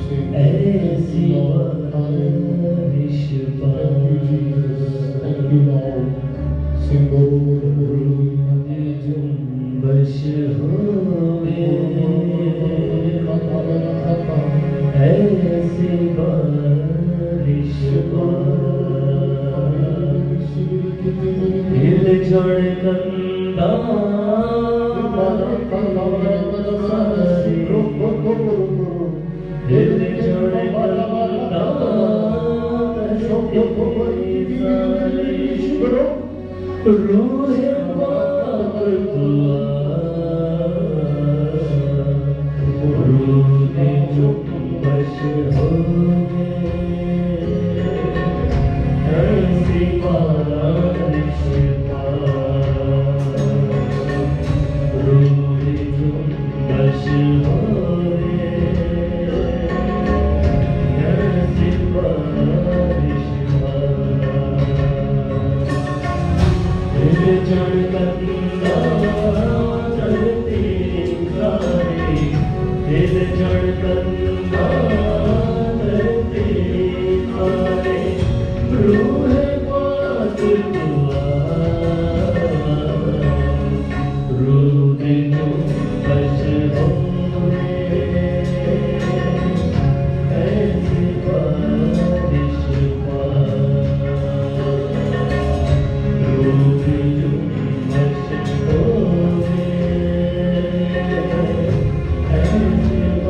ऐसी बारिश जुम्बश होवे ऐसी बारिश हिल जड़ कंदा हिल जड़ कंदा रूह पाक दुआ रूह जुम्बश होवे ऐसी बारिश रूह जुम्बश होवे ऐसी बारिश जड़ कंदा धरती सारी दिल जड़ कंदा धरती सारी रूह पाक दुआ रूह जुम्बश होवे ऐसी बारिश रूह जुम्बश होवे ऐसी बारिश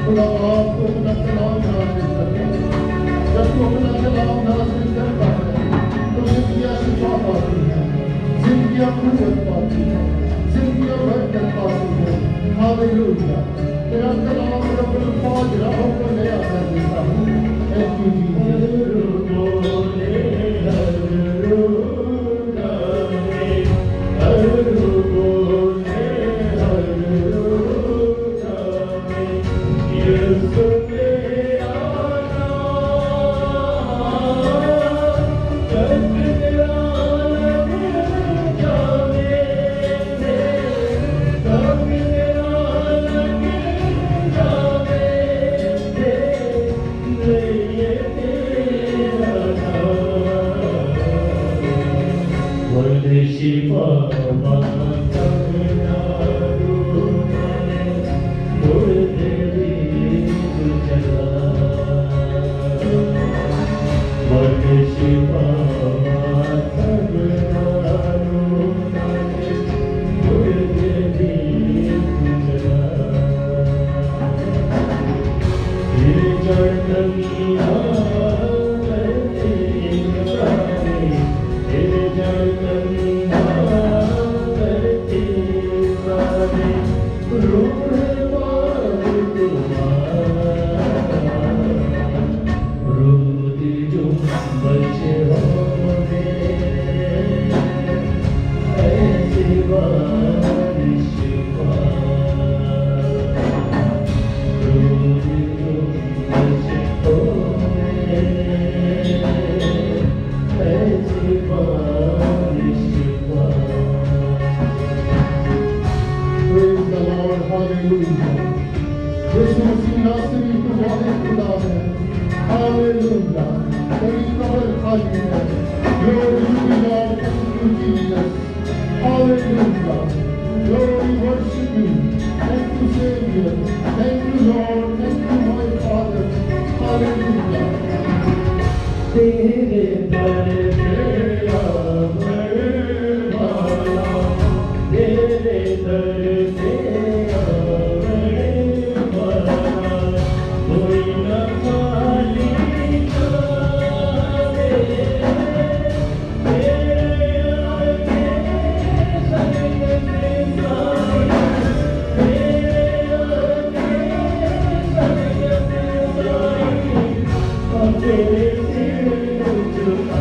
खुदा आपको अपना कलाम नाज़िल करता है। जब तू अपना कलाम नाज़िल करता है तो ज़िंदगियाँ शिफा पाती हैं, ज़िंदगियाँ क़ुव्वत पाती हैं, ज़िंदगियाँ बरकत पाती हैं। हालेलुया। तेरा कलाम रब्बुल पाक राहों को नया कर देता है। थैंक यू शिफा तेरे सिर झुका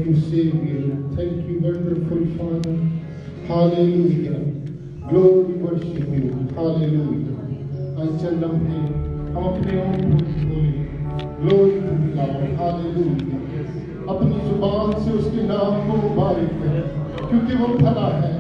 Thank you, Savior. Thank you, wonderful Father. Hallelujah. Glory worship you. Hallelujah. आज चंद लम्हे हम अपने ओं को बोले, Glory to the Lord. Hallelujah. अपनी जुबान से उसके नाम को मुबारक करें, क्योंकि वो भला है।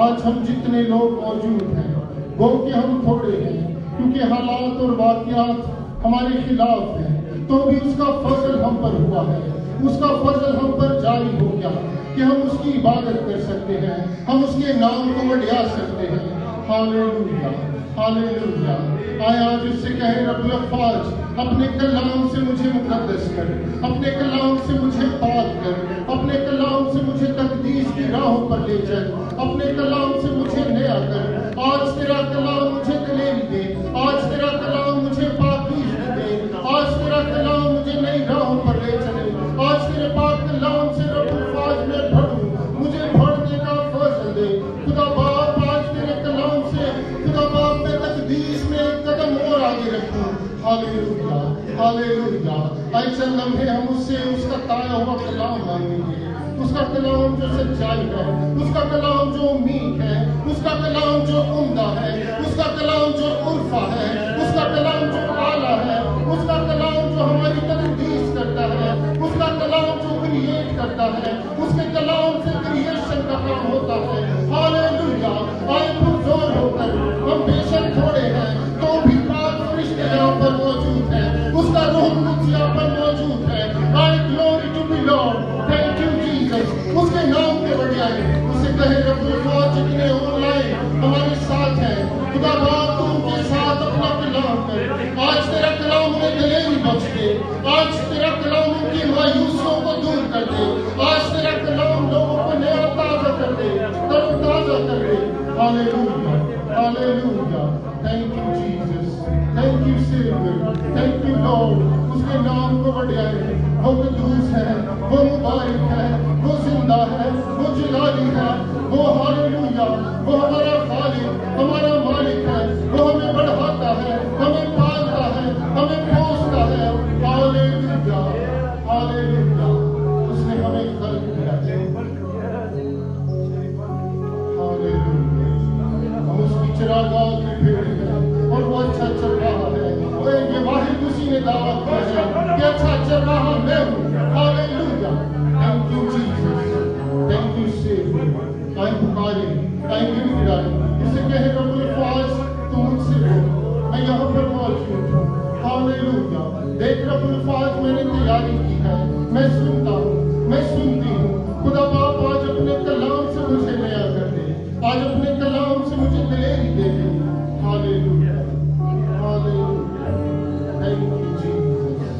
आज हम जितने लोग मौजूद हैं, वो कि हम थोड़े हैं, क्योंकि हालात और वाक़यात हमारे खिलाफ हैं, तो भी उसका फजल हम पर हुआ है, उसका फजल हम पर जारी हो गया कि हम उसकी इबादत कर सकते हैं, हम उसके नाम को बढ़ा सकते हैं। Hallelujah, hallelujah. आए आज उससे कहें, रब्बुल अफ़्फ़ाज, अपने कलाम से मुझे मुक़द्दस कर, अपने कलाम से मुझे पाक कर, अपने कलाम से मुझे तक़दीस की राहों पर ले चल, अपने कलाम से मुझे नया कर। आज तेरा कलाम मुझे दलेरी दे, आज तेरा कलाम मुझे पाकीज़गी दे, आज तेरा कलाम मुझे नई राहों पर ले चले। आज तेरे पाक कलाम से रब्बुल अफ़्फ़ाज में भरूं, मुझे भरने का फज़ल दे। खुदा बाप, आज तेरे कलाम से खुदा बाप मैं तक़दीस में एक कदम और आगे रखूं। Hallelujah, hallelujah. आए चंद लम्हे हम उससे उसका ताया हुआ कलाम मांगेंगे, उसका कलाम जो सच्चाई है, उसका कलाम जो उम्मीद है, उसका कलाम जो उम्दा है, उसका कलाम जो उल्फा है, उसका कलाम जो आला है, उसका कलाम जो हमारी तक़दीस करता है, उसका कलाम जो क्रिएट करता है, उसके कलाम से क्रिएशन का काम होता है। हालेलुया। आए पुरज़ोर होकर हम बेशक थोड़े हैं, तो भी पाक फरिश्ते यहाँ पर मौजूद हैं, उसका रूह कुद्स यहाँ पर मौजूद है। आए glory to the Lord. Thank you Jesus. उसके नाम पे बढ़ाएं, उसे कहे रब्बुल अफ़्फ़ाज जितने ऑनलाइन हमारे साथ हैं, खुदा बाप तू उनके साथ अपना कलाम कर। आज तेरा कलाम उन्हें दलेरी बख्श दे, आज तेरा कलाम उनकी मायूसियों को दूर कर दे, आज तेरा कलाम लोगों को नया ताज़ा कर दे, तरोताज़ा कर दे। Hallelujah, hallelujah. Thank you Jesus, thank you saviour, thank you Lord. उसके नाम को बढ़ाएं, वो कदूस है, वो मुबारक है, वो जिंदा है, वो जलाली है, वो हालेलुया, वो हमारा खालिक, हमारा मालिक है, वो हमें बढ़ाता है, हमें पालता है, हमें पोसता है। Hallelujah, hallelujah. उसने हमें खल्क किया है। हालेलुया। हम उसकी चिरागाह की भीड़ हैं और वो अच्छा चल रहा है। वो ये वाहिद उसी ने दावत दी है कि अच्छा चल रहा मैं हूँ। Hallelujah. Thank you Jesus, thank you saviour. आए पुकारे, आए गिड़गिड़ाए, इसे कहे रब्बुल अफ़्फ़ाज तू मुझसे बोल, मैं यहाँ पर मौजूद हूँ। हालेलुया। देख रब्बुल अफ़्फ़ाज मैंने तैयारी की है, मैं सुनता हूँ, मैं सुनती हूँ। खुदा बाप आज अपने कलाम से मुझे नया कर दे, आज अपने कलाम से मुझे दलेरी दे दे। Hallelujah, hallelujah. Thank you Jesus.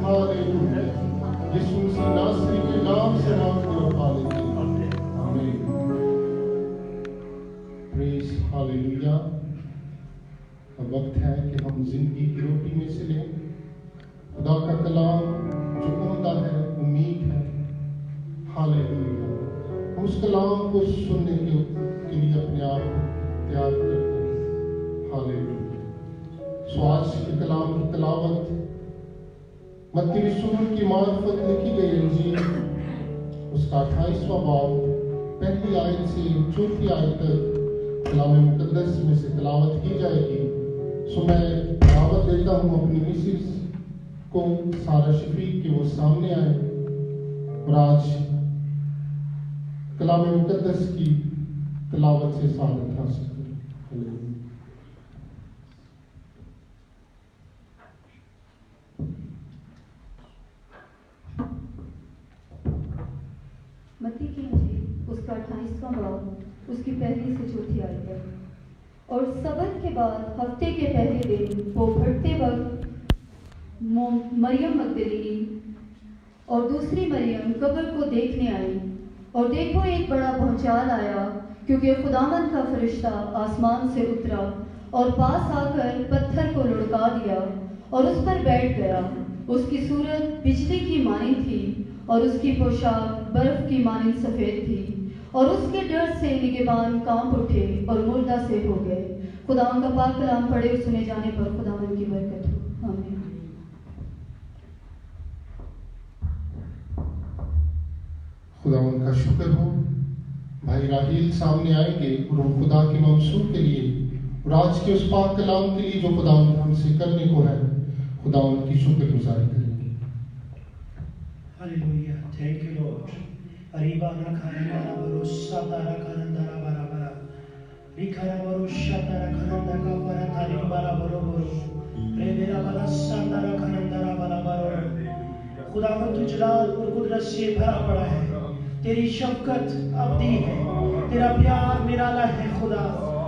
Hallelujah. यीशु मसीह नासरी के नाम से नाम को हालेलुया। आमीन। Praise hallelujah. अब वक्त है कि हम जिंदगी की रोटी में से लें खुदा का कलाम जो उम्दा है, उम्मीद है। हालेलुया। हम उस कलाम को सुनने के लिए अपने आप को तैयार करते हैं। हालेलुया। सो आज के कलाम की तिलावत मत्ती रसूल की मार्फत लिखी गई इंजील उसका 28वां बाब पहली आयत से चौथी आयत तक कलाम मुकद्दस में से तिलावत की जाएगी। सो मैं दावत देता हूँ अपनी मिसेस को, सारा शफीक, कि वो सामने आए और आज कलाम मुकद्दस की तिलावत से सआदत हासिल करें। मत्ती की इंजील उसका 28वां बाब उसकी पहली से चौथी आयत है। और सबत के बाद हफ्ते के पहले दिन वो भटते वक्त मरियम मगदलीनी और दूसरी मरियम कब्र को देखने आई, और देखो एक बड़ा भूचाल आया, क्योंकि खुदावंद का फरिश्ता आसमान से उतरा और पास आकर पत्थर को लुढ़का दिया और उस पर बैठ गया। उसकी सूरत बिजली की मानिंद थी और उसकी पोशाक बर्फ की मानिंद सफ़ेद थी, और उसके डर से निगहबान कांप उठे और मुर्दा से हो गए। खुदावंद का पाक कलाम पढ़े और सुने जाने पर खुदावंद की बरकत हो। आमीन। खुदावन का शुक्र हो। भाई राहील सामने आएंगे और हम खुदा के मंसूर के लिए और आज के उस पाक कलाम के लिए जो खुदावन हमसे करने को है, खुदावन की शुक्रगुजारी करेंगे। Hallelujah, thank you Lord. अरीबा ना खाने वाला भरोसा तारा करंदारा बरा बरा रिखारा भरोसा तारा करंदा का बरा थारी बरा बरो बरो रे मेरा बरा संदारा करंदारा बरा बरो। खुदावंद तू जलाल और कुदरत से भरा पड़ा है, तेरी शफकत अबदी है, तेरा प्यार निराला है खुदा।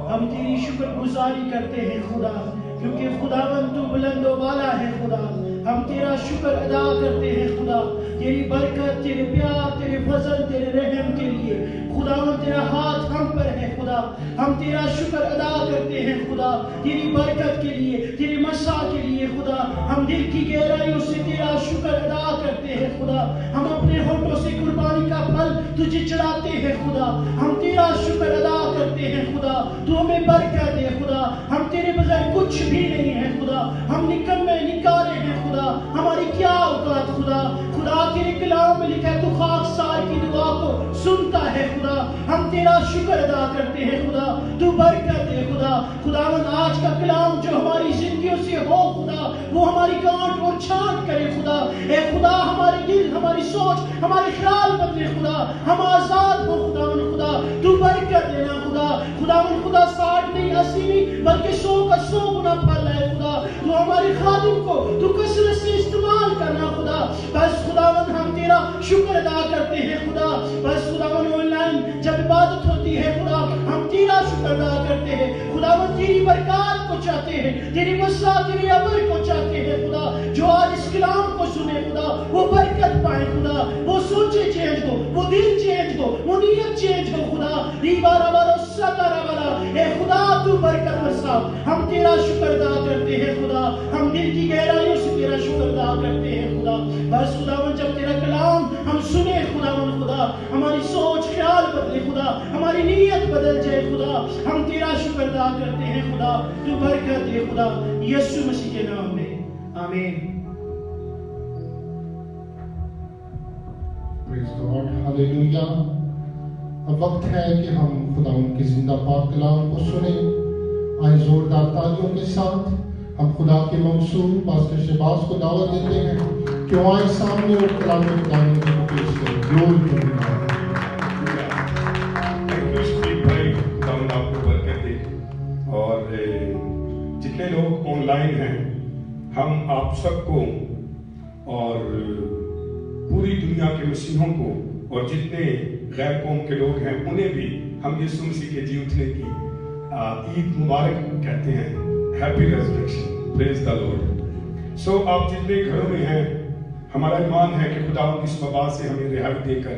हम तेरी शुक्रगुजारी करते हैं खुदा, क्योंकि खुदावंद तू बुलंद वाला है खुदा। हम तेरा शुक्र अदा करते हैं खुदा, तेरी बरकत, तेरे प्यार, तेरे फजल, तेरे रहम के लिए। खुदावंद तेरा हाथ हम पर है खुदा, हम तेरा शुक्र अदा करते हैं खुदा, तेरी बरकत के लिए, तेरी मसा के लिए खुदा। हम दिल की गहराइयों से तेरा शुक्र अदा करते हैं खुदा। हम अपने होठों से कुर्बानी का फल तुझे चढ़ाते हैं खुदा। हम तेरा शुक्र अदा करते हैं खुदा, तू हमें बरकत दे खुदा। हम तेरे बगैर कुछ भी नहीं है खुदा, हम निकम्मे निकारे हैं खुदा, हमारी क्या औकात खुदा। खुदा तेरे कलाम में लिखा है तू खाकसार की दुआ को सुनता है खुदा। हम तेरा शुक्र अदा करते हैं खुदा, तू बरकत दे खुदा। खुदावंद आज का कलाम जो हमारी जिंदगियों से हो खुदा, वो हमारी गांठ और छांट करे खुदा। ए खुदा हमारे दिल, हमारी सोच, हमारे ख्याल बदले खुदा, हम आजाद हो खुदावंद खुदा, तू बरकत देना खुदा। खुदावंद खुदा 60 नहीं 80 नहीं बल्कि 100 का 100 गुना फल है खुदा। तू हमारे खादिम को तू कसरत से इस्तेमाल करना खुदा। बस खुदावंद हम तेरा शुक्र अदा करते हैं खुदा। बस खुदावंद ऑनलाइन जब इबादत होती है खुदा, हम तेरा शुक्र अदा करते हैं खुदावंद। तेरी बरकत को चाहते हैं, तेरी मसा, तेरी अबर को चाहते हैं खुदा। जो आज इस कलाम को सुने खुदा, वो बरकत पाए खुदा, वो सोचे चेंज हो, वो दिल चेंज हो, वो नीयत चेंज हो खुदा। रीबारा बारा सतारा बारा, ए खुदा तू बरकत बरसा। हम तेरा शुक्र अदा करते हैं खुदा, हम दिल की गहराइयों से तेरा शुक्र अदा करते हैं खुदा। बस खुदावंद जब तेरा कलाम हम सुने खुदावंद खुदा, हमारी सोच ख्याल बदले खुदा, हमारी नीयत बदल जाए खुदा। हम तेरा शुक्र अदा करते हैं खुदा, तू बरकत दे खुदा, यीशु मसीह के नाम में आमीन। Praise God, hallelujah. अब वक्त है कि हम खुदावंद के जिंदा पाक कलाम को सुने। आए जोरदार तालियों के साथ हम खुदा के मंसूर पास्टर शहबाज को दावत देते हैं कि वो आए सामने और कलाम खुदावंद को पेश करें। Glory to God. Thank you स्पीक भाई, खुदावंद आपको बरकत दे। और जितने लोग ऑनलाइन हैं, हम आप सबको और पूरी दुनिया के मसीहों को और जितने गैर कौम के लोग हैं उन्हें भी हम यीशु मसीह के जी उठने की ईद मुबारक कहते हैं। Happy resurrection, praise the Lord. So आप जितने घरों में हैं, हमारा ईमान है कि खुदावंद इस वबा से हमें रिहाई देकर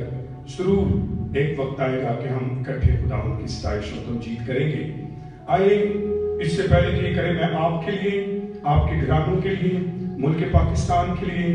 जरूर एक वक्त आएगा कि हम इकट्ठे खुदावंद की सताइश और तमजीद करेंगे। आइए इससे पहले कि ये करें, मैं आपके लिए, आपके घरानों के लिए, मुल्क पाकिस्तान के लिए,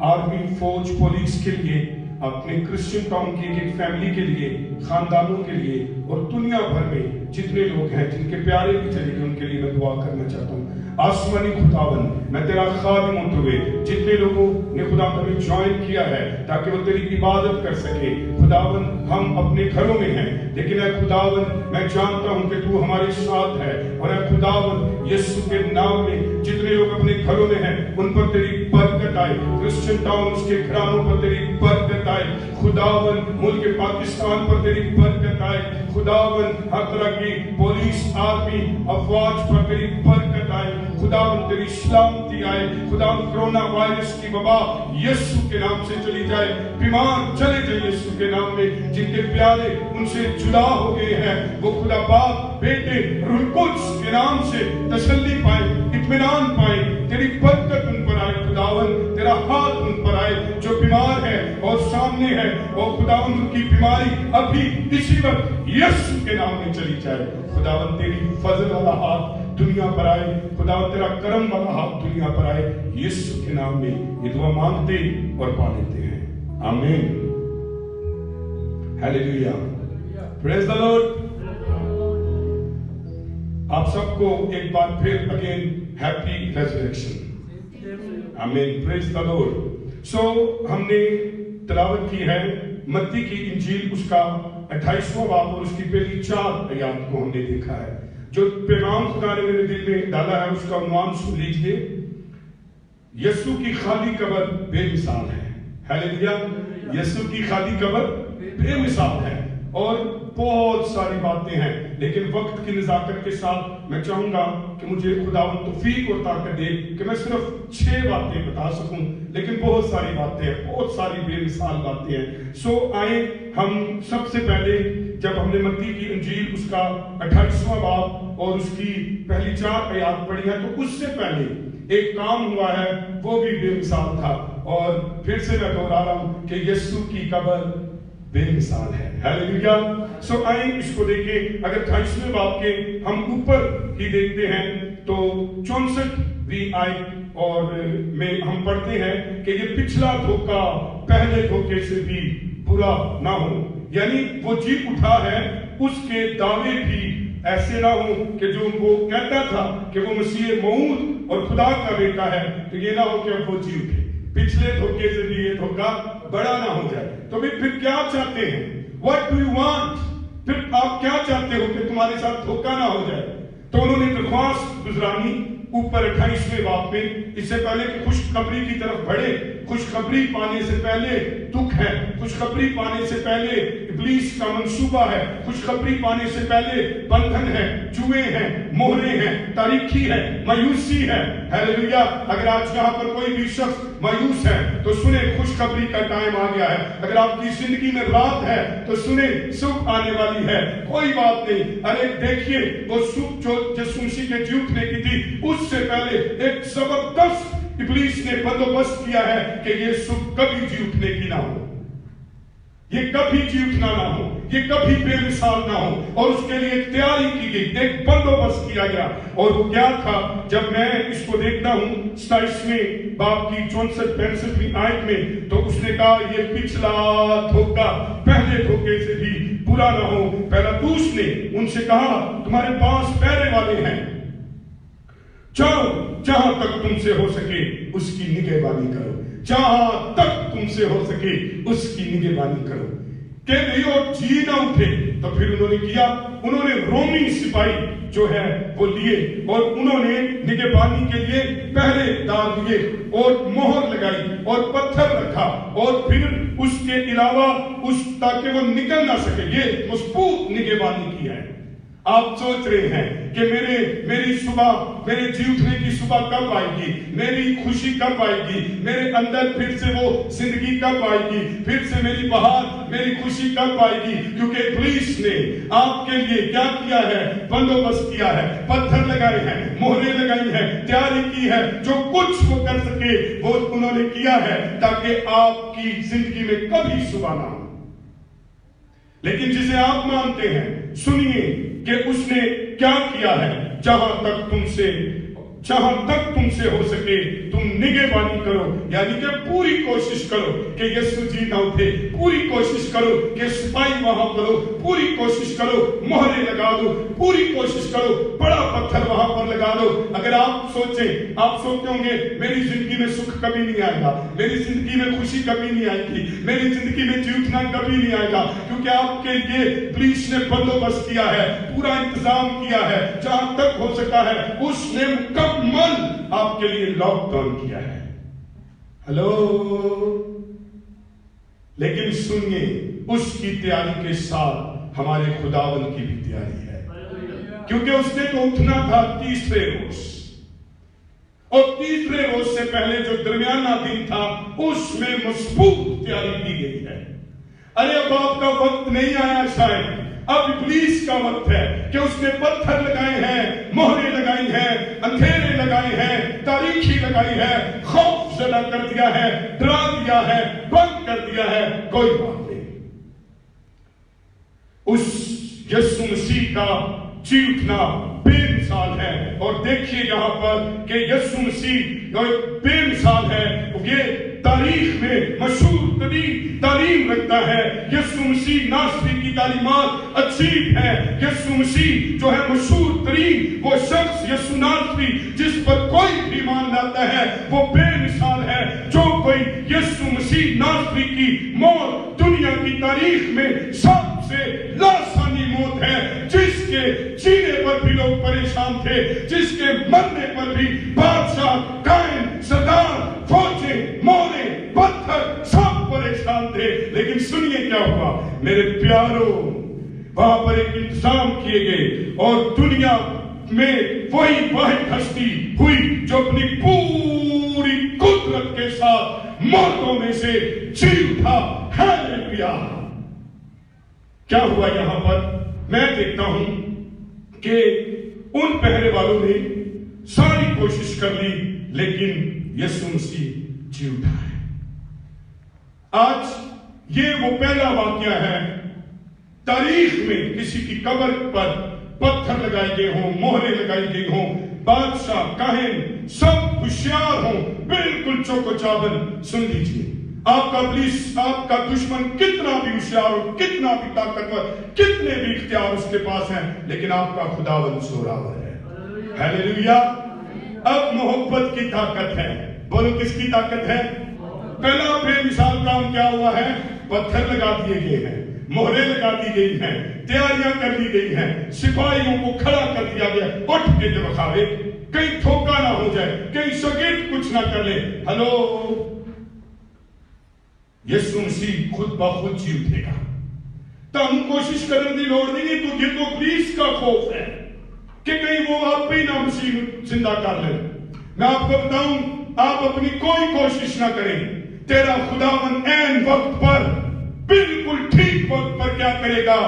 आर्मी, फौज, पुलिस के लिए, अपने क्रिश्चियन टाउन की एक फैमिली के लिए, खानदानों के लिए और दुनिया भर में जितने लोग हैं जिनके प्यारे भी चले गए उनके लिए मैं दुआ करना चाहता हूँ। आसमानी खुदावन, मैं तेरा खादिम होते हुए जितने लोगों ने खुदा हमें ज्वाइन किया है ताकि वो तेरी इबादत कर सके, खुदावन हम अपने घरों में हैं, लेकिन ऐ खुदावन मैं जानता हूँ कि तू हमारे साथ है। और ऐ खुदावन यीशु के नाम में जितने लोग अपने घरों में हैं उन पर तेरी बरकत आए, क्रिश्चियन टाउन उसके घरानों पर तेरी बरकत आए, खुदावन मुल्क पाकिस्तान पर तेरी बरकत आए, खुदावन हर तरह की पुलिस, आर्मी, अफवाज पर तेरी बरकत आए, खुदावन तेरी सलामती आए, खुदावन कोरोना वायरस की वबा यीशु के नाम से चली जाए, बीमार चले जाए यीशु के नाम में, जिनके प्यारे उनसे जुदा हो गए हैं वो खुदा बाप, बेटे, रूह कुद्स के नाम से तसल्ली पाए, इत्मीनान पाए, तेरी बरकत उन पर आए, खुदावन तेरा हाथ उन पर आए, जो बीमार है और सामने है और खुदावन उनकी बीमारी अभी इसी वक्त यीशु के नाम में चली जाए, खुदावन तेरी फजल वाला हाथ दुनिया पर आए, खुदावन तेरा करम वाला हाथ दुनिया पर आए, यीशु के नाम में ये दुआ मांगते और पा लेते हैं, आमीन, हालेलुया, प्रेज द लॉर्ड। आप सबको एक बार फिर अगेन हैप्पी रेजरेक्शन, आमीन, प्रेज द लॉर्ड। सो हमने तिलावत की है मत्ती की इंजील उसका 28वां बाब और उसकी पहली 4 आयत को हमने देखा है। जो पैगाम खुदा ने मेरे दिल में डाला है उसका उन्वान सुन लीजिए, यीशु की खाली कब्र बेमिसाल है। हालेलुया। यीशु की खाली कब्र बेमिसाल है और बहुत सारी बातें हैं, लेकिन वक्त की नज़ाकत के साथ मैं चाहूंगा कि मुझे खुदावंद तौफीक और ताकत दे कि मैं सिर्फ 6 बातें बता सकूं, लेकिन बहुत सारी बातें हैं, बहुत सारी बेमिसाल बातें हैं। सो आए हम सबसे पहले, जब हमने मत्ती की इंजील उसका 28वां बाब और उसकी पहली 4 आयत पढ़ी है, तो उससे पहले एक काम हुआ है, वो भी बेमिसाल था। और फिर से मैं दोहरा रहा हूं कि यीशु की कब्र बेमिसाल है। हालेलुया। सो आइए इसको देखें। अगर 28वें बाब के हम ऊपर ही देखते हैं तो 64वीं आयत और में हम पढ़ते हैं कि ये पिछला धोखा पहले धोखे से भी बुरा ना हो, यानी वो जी उठा है, उसके दावे भी ऐसे ना हो कि जो वो कहता था कि वो मसीह मऊद और खुदा का बेटा है, तो ये ना हो कि अब वो जी उठे, पिछले धोखे से भी ये धोखा बड़ा ना हो जाए। तो फिर क्या चाहते हैं? What do you want? फिर आप क्या चाहते हो कि तुम्हारे साथ धोखा ना हो जाए? तो उन्होंने दरख्वास्त गुजरानी ऊपर 28वें बाब में, इससे पहले कि खुशखबरी की तरफ बढ़े। खुशखबरी पाने से पहले दुख है, खुशखबरी पाने से पहले इब्लीस का मंसूबा है, खुशखबरी पाने से पहले बंधन है, जुए हैं, मोहरे हैं, तारीखी है, मायूसी है। हालेलुया। अगर आज यहाँ पर कोई भी शख्स मायूस है तो सुने, खुशखबरी का टाइम आ गया है। अगर आपकी जिंदगी में रात है तो सुने, सुख आने वाली है। कोई बात नहीं। अरे देखिए, वो सुख जो यीशु मसीह के जी उठने की थी, उससे पहले एक जबरदस्त इब्लीस ने बंदोबस्त किया है कि ये सुख कभी जी उठने की ना हो, ये कभी जी उठना ना हो, ये कभी बेमिसाल ना हो। और उसके लिए एक तैयारी की गई, एक बंदोबस्त किया गया। और वो क्या था? जब मैं इसको देखता हूं 27वें बाब की 64-65वीं आयत में, तो उसने कहा ये पिछला धोखा पहले धोखे से भी बुरा ना हो। पहला दूस ने उनसे कहा, तुम्हारे पास पहरे वाले हैं, जाओ जहां तक तुमसे हो सके उसकी निगहबानी करो, जहां तक तुमसे हो सके उसकी निगहबानी करो। कि और जी ना उठे। तो फिर उन्होंने किया, उन्होंने रोमी सिपाही जो है वो लिए और उन्होंने निगहबानी के लिए पहरेदार लिए और मोहर लगाई और पत्थर रखा और फिर उसके अलावा ताकि वो निकल ना सके, ये मजबूत निगहबानी की है। आप सोच रहे हैं कि मेरी सुबह, मेरे जी उठने की सुबह कब आएगी, मेरी खुशी कब आएगी, मेरे अंदर फिर से वो जिंदगी कब आएगी, फिर से मेरी बहार, मेरी खुशी कब आएगी? क्योंकि इब्लीस ने आपके लिए क्या किया है? बंदोबस्त किया है, पत्थर लगाए हैं, मोहरे लगाई हैं, तैयारी की है। जो कुछ वो कर सके वो उन्होंने किया है ताकि आपकी जिंदगी में कभी सुबह ना हो। लेकिन जिसे आप मानते हैं, सुनिए कि उसने क्या किया है। जहां तक तुमसे हो सके तुम निगहबानी करो, यानी कि पूरी कोशिश करो कि यीशु जी ना उठे, पूरी कोशिश करो कि सिपाही वहां पर हो, पूरी कोशिश करो मोहरे लगा दो, पूरी कोशिश करो बड़ा पत्थर वहां पर लगा दो। अगर आप सोचते होंगे मेरी जिंदगी में सुख कभी नहीं आएगा, मेरी जिंदगी में खुशी कभी नहीं आएगी, मेरी जिंदगी में जी उठना कभी नहीं आएगा, क्योंकि आपके लिए इब्लीस ने बंदोबस्त किया है, पूरा इंतजाम किया है। जहां तक हो सका है उसने मुकम्मल आपके लिए लॉकडाउन किया है। हेलो। लेकिन सुनिए, उसकी तैयारी के साथ हमारे खुदावंद की भी तैयारी है, क्योंकि उसने तो उठना था तीसरे रोज, और तीसरे रोज से पहले जो दरमियाना दिन था उसमें मजबूत तैयारी की गई है। अरे अब आपका वक्त नहीं आया शायद, अब इब्लीस का वक्त है कि उसने पत्थर लगाए हैं, मोहरे लगाई हैं, अंधेरे लगाए हैं, तारीखी लगाई है, खौफ ज़दा कर दिया है, डरा दिया है, बंद कर दिया है। कोई बात नहीं, उस यीशु मसीह का जी उठना बेमिसाल है। और देखिए यहां पर कि यीशु मसीह बेमिसाल है। ये تاریخ میں مشہور ترین تعلیم رکھتا ہے. یسوع مسیح ناصری کی تعلیمات عجیب ہے. یسوع مسیح جو ہے مشہور ترین وہ شخص یسوع ناصری جس پر کوئی بھی ایمان لاتا ہے وہ بے مثال ہے. جو کوئی یسوع مسیح ناصری کی موت دنیا کی تاریخ میں سب سے لاسانی موت ہے, جس کے جینے پر بھی لوگ پریشان تھے, جس کے مرنے پر بھی بادشاہ, قائد, سردار, فوجیں, مورے, پتھر سب پریشان تھے. لیکن سنیے کیا ہوا میرے پیاروں, وہاں پر ایک انتظام کیے گئے اور دنیا میں وہی واحد ہستی ہوئی جو اپنی پوری قدرت کے ساتھ موتوں میں سے جی اٹھا. ہیلیلویا. کیا ہوا یہاں پر؟ میں دیکھتا ہوں کہ ان پہرے والوں نے ساری کوشش کر لی لیکن یسوع مسیح جی اٹھا ہے. آج یہ وہ پہلا واقعہ ہے تاریخ میں کسی کی قبر پر پتھر لگائے گئے ہوں, مہرے لگائی گئی ہوں, بادشاہ, کاہن سب ہوشیار ہوں, بالکل چوکو چاول. سن لیجیے, آپ کا ابلیس, آپ کا دشمن کتنا بھی ہوشیار ہو, کتنا بھی طاقتور, کتنے بھی اختیار اس کے پاس ہیں, لیکن آپ کا خداوند زوراور ہے. ہیلیلویا. اب محبت کی طاقت ہے. بولو کس کی طاقت ہے؟ پہلا بے مثال کام کیا ہوا ہے؟ پتھر لگا دیے گئے ہیں, مہرے لگا دی گئی ہیں, تیاریاں کر دی گئی ہیں, سپاہیوں کو کھڑا کر دیا گیا. اٹھ کے دکھاوے, کہیں دھوکہ نہ ہو جائے, کہیں شاگرد کچھ نہ کر لے. ہلو, یسوع مسیح خود بخود جی اٹھے گا. تو ہم کوشش کرنے کی لوڑ نہیں ہے. تو یہ تو ابلیس کا خوف ہے کہ کہیں وہ آپ پہ نہ مسیح زندہ کر لے. میں آپ کو بتاؤں, آپ اپنی کوئی کوشش نہ کریں, تیرا خداوند عین وقت پر, بالکل ٹھیک وقت پر کیا کرے گا؟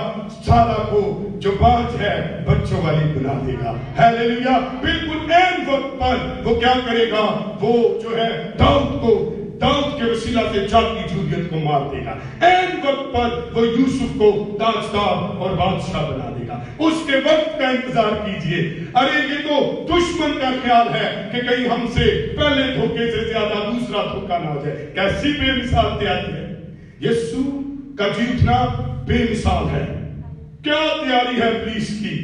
سارا کو جو بات ہے بچوں والی بنا دے گا. ہیلیلویا. بالکل عین وقت پر وہ کیا کرے گا؟ وہ جو ہے داؤد کے وسیلہ سے جاتی جھولیت کو مار دے گا. عین وقت پر وہ یوسف کو تاجدار اور بادشاہ بنا دے گا. اس کے وقت کا انتظار کیجئے. ارے یہ تو دشمن کا خیال ہے کہ کہیں ہم سے پہلے دھوکے سے زیادہ دوسرا دھوکا نہ ہو جائے. کیسی بے مثال تیاری ہے. یسوع کا جی اٹھنا بے مثال ہے. کیا تیاری ہے ابلیس کی؟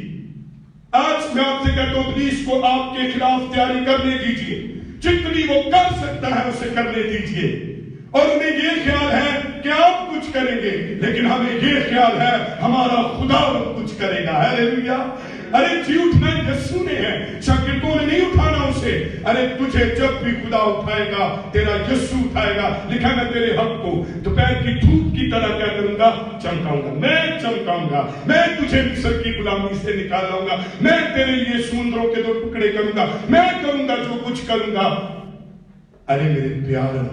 آج میں آپ سے کہتا ہوں, ابلیس کو آپ کے خلاف تیاری کرنے دیجئے. جتنی وہ کر سکتا ہے اسے کرنے دیجئے. اور انہیں یہ خیال ہے کہ آپ کچھ کریں گے, لیکن ہمیں یہ خیال ہے ہمارا خدا کچھ کرے گا. ہیلیلویا. ارے جی اٹھنا یسوع نے ہے, شاگردوں نے نہیں اٹھانا اسے. ارے تجھے جب بھی خدا اٹھائے گا تیرا یسوع اٹھائے گا. لکھا میں تیرے حق کو دوپہر کی دھوپ کی طرح کیا کروں گا؟ چمکاؤں گا. میں چمکاؤں گا, میں تجھے مصر کی غلامی سے نکال لاؤں گا, میں تیرے لیے سمندروں کے 2 ٹکڑے کروں گا, میں کروں گا جو کچھ کروں گا. ارے میرے پیاروں,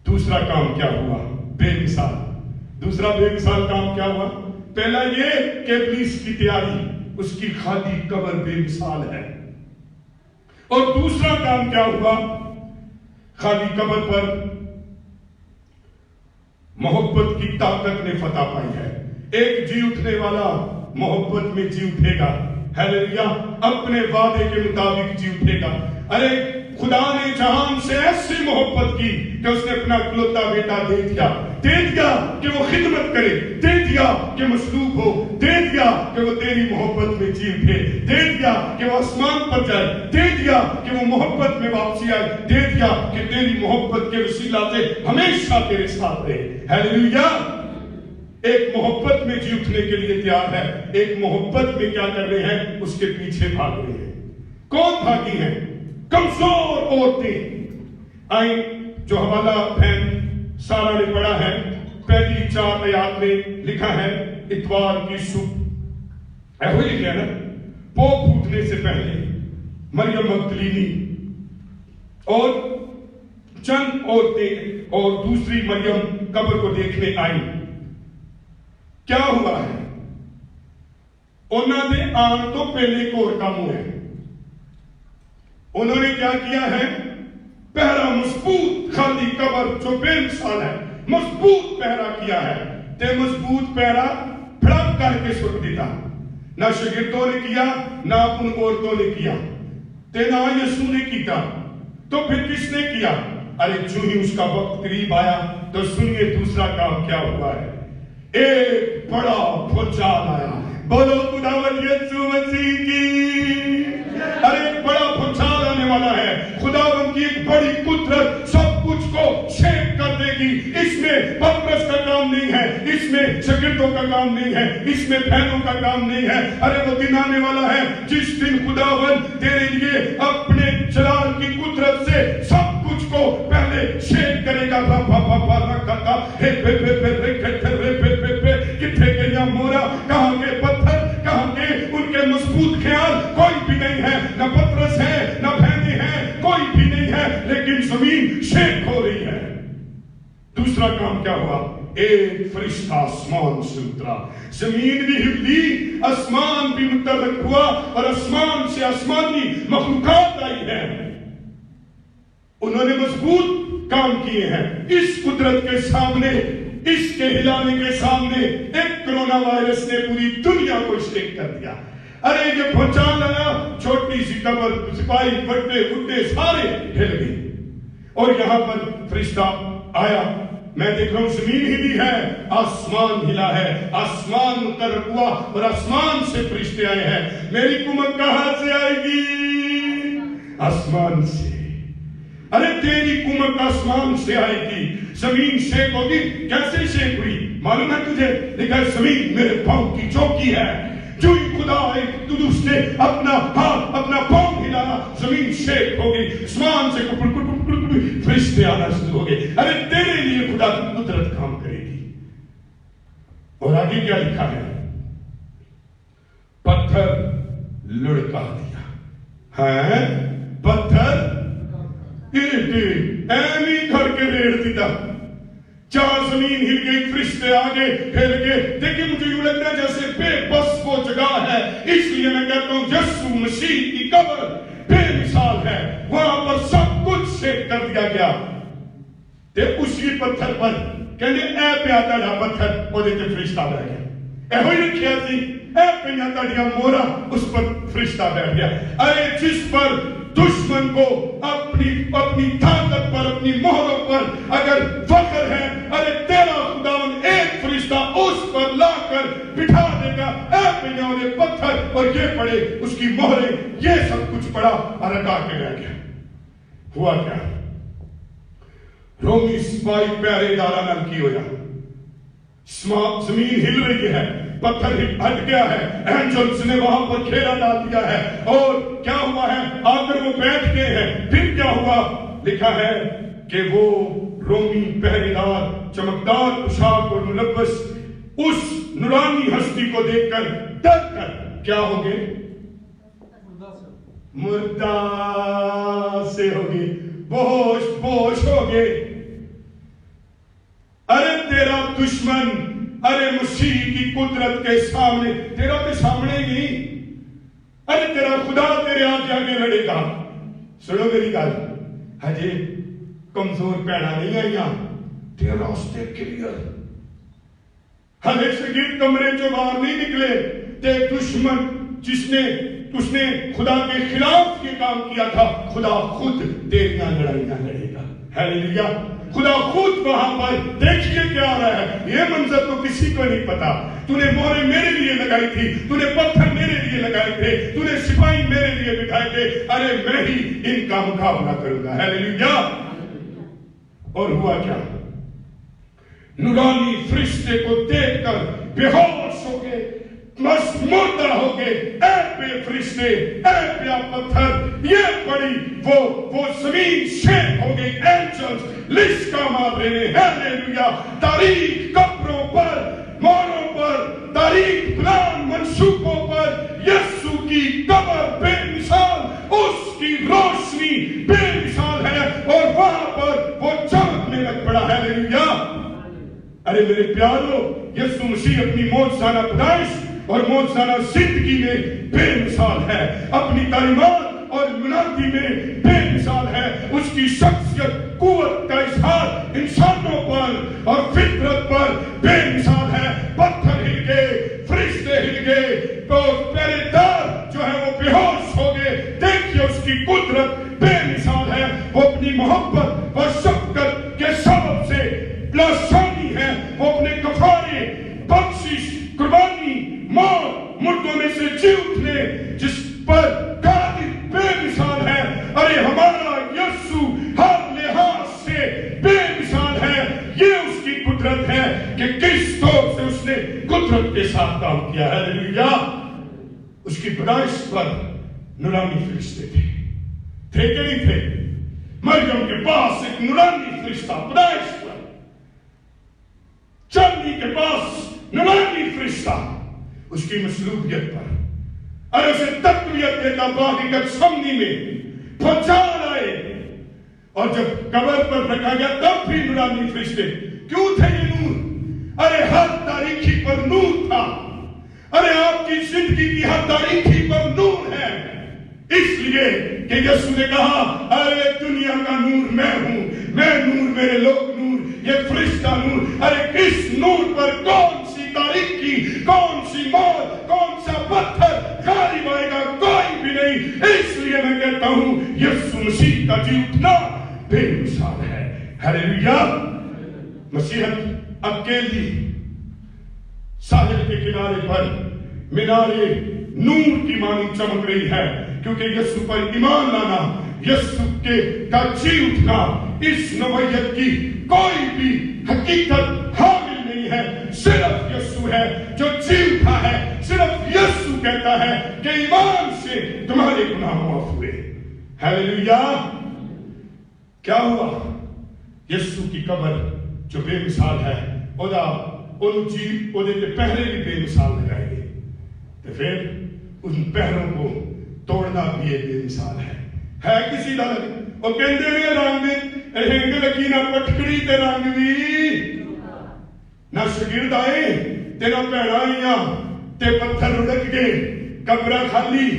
دوسرا کام کیا ہوا؟ بے مثال. دوسرا بے مثال کام کیا ہوا؟ پہلا یہ کہ ابلیس کی تیاری, اس کی خالی قبر بے مثال ہے. اور دوسرا کام کیا ہوا؟ خالی قبر پر محبت کی طاقت نے فتح پائی ہے. ایک جی اٹھنے والا محبت میں جی اٹھے گا. ہیلیلویا. اپنے وعدے کے مطابق جی اٹھے گا. ارے خدا نے جہان سے ایسی محبت کی کہ اس نے اپنا اکلوتا بیٹا دے دیا کہ وہ خدمت کرے, دے دیا کہ مصلوب ہو, دے دیا کہ وہ تیری محبت میں جی اٹھے, دے دیا کہ وہ آسمان پر جائے, دے دیا کہ وہ محبت میں واپسی آئے, دے دیا کہ تیری محبت کے وسیلہ سے ہمیشہ تیرے ساتھ رہے. ہیلیلویا. ایک محبت میں جی اٹھنے کے لیے تیار ہے, ایک محبت میں کیا کر رہے ہیں؟ اس کے پیچھے بھاگ رہے ہیں. کون بھاگی ہیں؟ کمزور عورتیں. آئیں, جو حوالہ بہن سارا نے پڑھا ہے, پہلی 4 آیات میں لکھا ہے اتوار کی صبح. ایسا ہی لکھا ہے نا, پو پھوٹنے سے پہلے مریم مگدلینی اور چند عورتیں اور دوسری مریم قبر کو دیکھنے آئیں. کیا ہوا ہے؟ انہوں نے آن تو پہلے کو اور کام ہوئے. انہوں نے کیا کیا ہے؟ پہرا مضبوط, خالی قبر جو بے مثال ہے, مضبوط پہرا کیا ہے. تے مضبوط پہرا پھڑک کر کے سٹ دیتا. نہ شاگردوں نے کیا, نہ ان عورتوں نے کیا, تے نہ یسوع نے کیتا. تو پھر کس نے کیا؟ अरे जो ही उसका वक्त करीब आया तो सुनिए दूसरा काम क्या हुआ है, एक बड़ा भूचाल आया। बोलो खुदावंद यीशु मसीह की। अरे एक बड़ा भूचाल आने वाला है। खुदावंद की एक बड़ी कुदरत सब कुछ को शेक कर देगी। इसमें पतरस का काम नहीं है, इसमें शागिर्दों का काम नहीं है, इसमें बहनों का काम नहीं है। अरे वो दिन आने वाला है जिस दिन खुदावंद तेरे लिए अपने जलाल की कुदरत से सब कुछ को पहले शेक करेगा। किथे गया मोरा, कहां के पत्थर, कहां के उनके मजबूत ख्याल, कोई भी नहीं है, न पतरस है न बहनें हैं, कोई भी नहीं है, लेकिन जमीन शेक हो रही है। दूसरा काम क्या हुआ, एक फरिश्ता आसमान से उतरा, जमीन भी हिली, आसमान भी मुतहर्रिक हुआ और आसमान से आसमानी मखलूकात आई है। उन्होंने मजबूत काम किए हैं। इस कुदरत के सामने, इसके हिलाने के सामने एक कोरोना वायरस ने पूरी दुनिया को शेक कर दिया। अरे ये भूचाल आया, छोटी सी कमर, सिपाही, बड़े बुड्ढे सारे हिल गए। और यहां पर फरिश्ता आया, मैं देख रहा हूं जमीन हिली है, आसमान हिला है, आसमान मुतहर्रिक हुआ और आसमान से फरिश्ते आए हैं। मेरी कुमत कहां से आएगी? आसमान से। अरे तेरी कुमत आसमान से आएगी। जमीन शेक होगी। कैसे शेक हुई मालूम है तुझे? लिखा जमीन मेरे पांव की चौकी है। जो ही खुदा एक उसने अपना हाथ, अपना पांव हिलाया, जमीन शेक हो गई, आसमान से फरिश्ते आना शुरू हो गए। अरे तेरे लिए खुदा की कुदरत काम करेगी। और आगे क्या लिखा है, पत्थर लुढ़का दिया है, पत्थर एमी करके रेड़ दिया। चार जमीन हिल गई, फरिश्ते आगे हिल गए। देखिए मुझे यूं लगता है जैसे बेबस वो जगह है। इसलिए मैं कहता हूं यीशु मसीह की कब्र बेमिसाल है। वहां पर सब कुछ शेक कर दिया गया। ते उसी पत्थर पर कहते ए पिया ताड़ा पत्थर, ओदे ते फरिश्ता बैठ गया। एहो ही रखिया सी, ए पिया ताड़िया मोहरा, उस पर फरिश्ता बैठ गया। अरे जिस पर दुश्मन को अपनी ताकत पर, अपनी मोहरों पर अगर फख्र है, अरे तेरा खुदावंद एक फरिश्ता उस पर लाकर बिठा देगा। ऐ पत्थर और ये पड़े, उसकी मोहरें, ये सब कुछ पड़ा और हटा के रह गया। हुआ क्या? रोमी सिपाही पहरेदारा नाल की होया, जमीन हिल रही है, पत्थर हट गया है, एंजल्स ने वहां पर घेरा डाल दिया है। और क्या हुआ है? आकर वो बैठ गए हैं। फिर क्या हुआ? लिखा है कि वो रोमी पहरेदार चमकदार पोशाक और मुलब्बस उस नूरानी हस्ती को देखकर डर कर क्या हो गए? मुर्दा से हो गए, बेहोश हो गए। अरे तेरा दुश्मन, अरे मसीह की कुदरत के सामने, तेरा के सामने नहीं, अरे तेरा खुदा तेरे आगे आगे लड़ेगा। सुनो मेरी गल, हजे कमजोर पैड़ा नहीं आईया, तेरा रास्ते क्लियर। हले शगीर कमरे चो बाहर नहीं निकले। ते दुश्मन उसने खुदा के खिलाफ ये काम किया था, खुदा खुद तेरियां लड़ाइयां लड़ेगा। हालेलुया। खुदा खुद वहां पर देखिए क्या आ रहा है। ये मंजर तो किसी को नहीं पता। तूने मोहरे मेरे लिए लगाई थी, तूने पत्थर मेरे लिए लगाए थे, तूने सिपाही मेरे लिए बिठाए थे। अरे मैं ही इनका मुकाबला करूंगा। हालेलुया। और हुआ क्या? नूरानी फरिश्ते को देखकर बेहोश हो गए, मस्त मुर्दा हो गए। ऐ पे फरिश्ते, ऐ पे पत्थर, ये बड़ी वो जमीन शेक हो गई। एंजल्स लिस्का मार रहे हैं। हालेलुया। तारीख कब्रों पर, मोहरों पर, तारीख प्लान मंसूबों पर यीशु की कब्र बेमिसाल, उसकी रोशनी बेमिसाल है और वहां पर वो चमकने लग पड़ा। हालेलुया। अरे मेरे प्यारो, यीशु मसीह अपनी मौजूदा पैदाइश और मौजूदा जिंदगी में बेमिसाल है, अपनी तालीमात और मुनादी में बेमिसाल है। उसकी शख्सियत, कुव्वत का इजहार इंसानों पर और फितरत पर बेमिसाल है। पत्थर हिल गए, फरिश्ते हिल गए, तो पहरेदार जो है वो बेहोश हो गए। देखिए उसकी कुदरत बेमिसाल है। वो अपनी मोहब्बत और کہ کس طور سے اس نے قدرت کے ساتھ کام کیا ہے. ہاللیلویا. اس کی پیدائش پر نورانی فرشتے تھے کہ نہیں تھے؟ مریم کے پاس ایک نورانی فرشتہ پیدائش پر، چندی کے پاس نورانی فرشتہ اس کی مصلوبیت پر، اور اسے تقویت دیتا حقیقت سمجھنے میں پہنچا لائے. اور جب قبر پر رکھا گیا تب بھی نورانی فرشتے. کیوں تھے یہ نور؟ ارے ہر تاریخی پر نور تھا. ارے آپ کی زندگی کی ہر تاریخی پر نور ہے. اس لیے کہ یسوع نے کہا ارے دنیا کا نور میں ہوں، میں نور، میرے لوگ نور، یہ فرشتہ نور. ارے اس نور پر کون سی تاریخی، کون سی موت، کون سا پتھر غالب آئے گا؟ کوئی بھی نہیں. اس لیے میں کہتا ہوں یسوع مسیح کا جی اٹھنا بے مثال ہے. ہاللیلویا. مسیحت اکیلی ساحل کے کنارے پر مینارے نور کی مانند چمک رہی ہے، کیونکہ یسوع پر ایمان لانا، یسوع کے کا جی اٹھنا، اس نوعیت کی کوئی بھی حقیقت حامل نہیں ہے. صرف یسوع ہے جو جی اٹھا ہے. صرف یسوع کہتا ہے کہ ایمان سے تمہارے گناہ معاف ہوئے. ہاللیلویا. کیا ہوا؟ یسوع کی قبر جو بے مثال ہے، اودا ان جیب اودے تے پہرے بھی بے مثال لگائے گئے، تو پھر ان پہروں کو توڑنا بھی ایک بے مثال ہے کسی دا لگے. اور کہندے نے رنگ رہنگ لگی نہ پٹکڑی تے رنگ بھی نہ شگرد آئے تے نہ پہنائیاں تے پتھر اڑک گئے، قبرہ خالی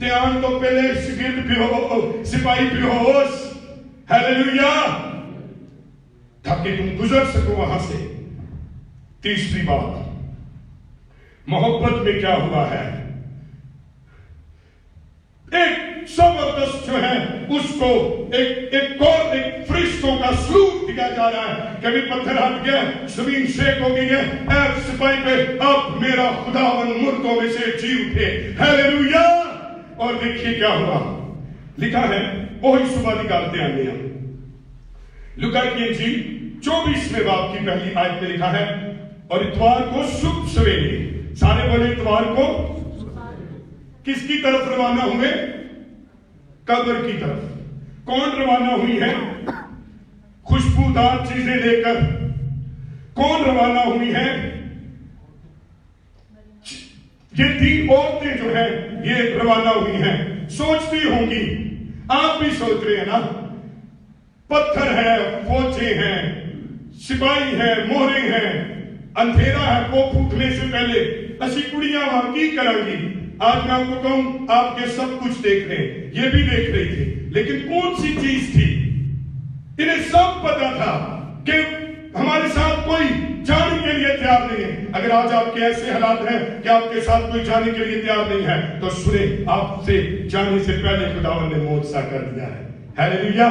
تے آن تو پہلے شگرد بھی ہو، سپاہی بھی ہوش. ہاللیلویا. تاکہ تم گزر سکو وہاں سے. تیسری بات، محبت میں کیا ہوا ہے؟ ایک زبردست جو ہے اس کو ایک فرشتوں کا سلوک دیا جا رہا ہے. کبھی پتھر ہٹ گیا، زمین شیک ہو گئی ہے، اے سپاہی پہ اب میرا خداوند مردوں میں سے جی اٹھے. ہاللیلویا. اور دیکھیے کیا ہوا. لکھا ہے وہی صبح نکالتے آنے ہیں. لوکا کی انجیل 24ویں باب کی پہلی آیت میں لکھا ہے اور اتوار کو صبح سویرے، سارے بولے اتوار کو کس کی طرف روانہ ہوئے؟ قبر کی طرف. کون روانہ ہوئی ہے؟ خوشبودار چیزیں لے کر. کون روانہ ہوئی ہیں؟ یہ 3 عورتیں جو ہیں یہ روانہ ہوئی ہیں. سوچتی ہوں گی، آپ بھی سوچ رہے ہیں نا، پتھر ہے، فوجیں ہیں، سپاہی ہیں، مہرے ہیں، اندھیرا ہے، وہ پھوٹنے سے پہلے اسی کڑیاں وہاں کی کریں گی. آج میں آپ کو کہوں آپ کے سب کچھ دیکھ رہے ہیں، یہ بھی دیکھ رہی تھی، لیکن کون سی چیز تھی؟ انہیں سب پتا تھا کہ ہمارے ساتھ کوئی جانے کے لیے تیار نہیں ہے. اگر آج آپ کے ایسے حالات ہیں کہ آپ کے ساتھ کوئی جانے کے لیے تیار نہیں ہے تو سنیں، آپ سے جانے سے پہلے خداوند نے معجزہ کر دیا ہے. ہاللیلویا.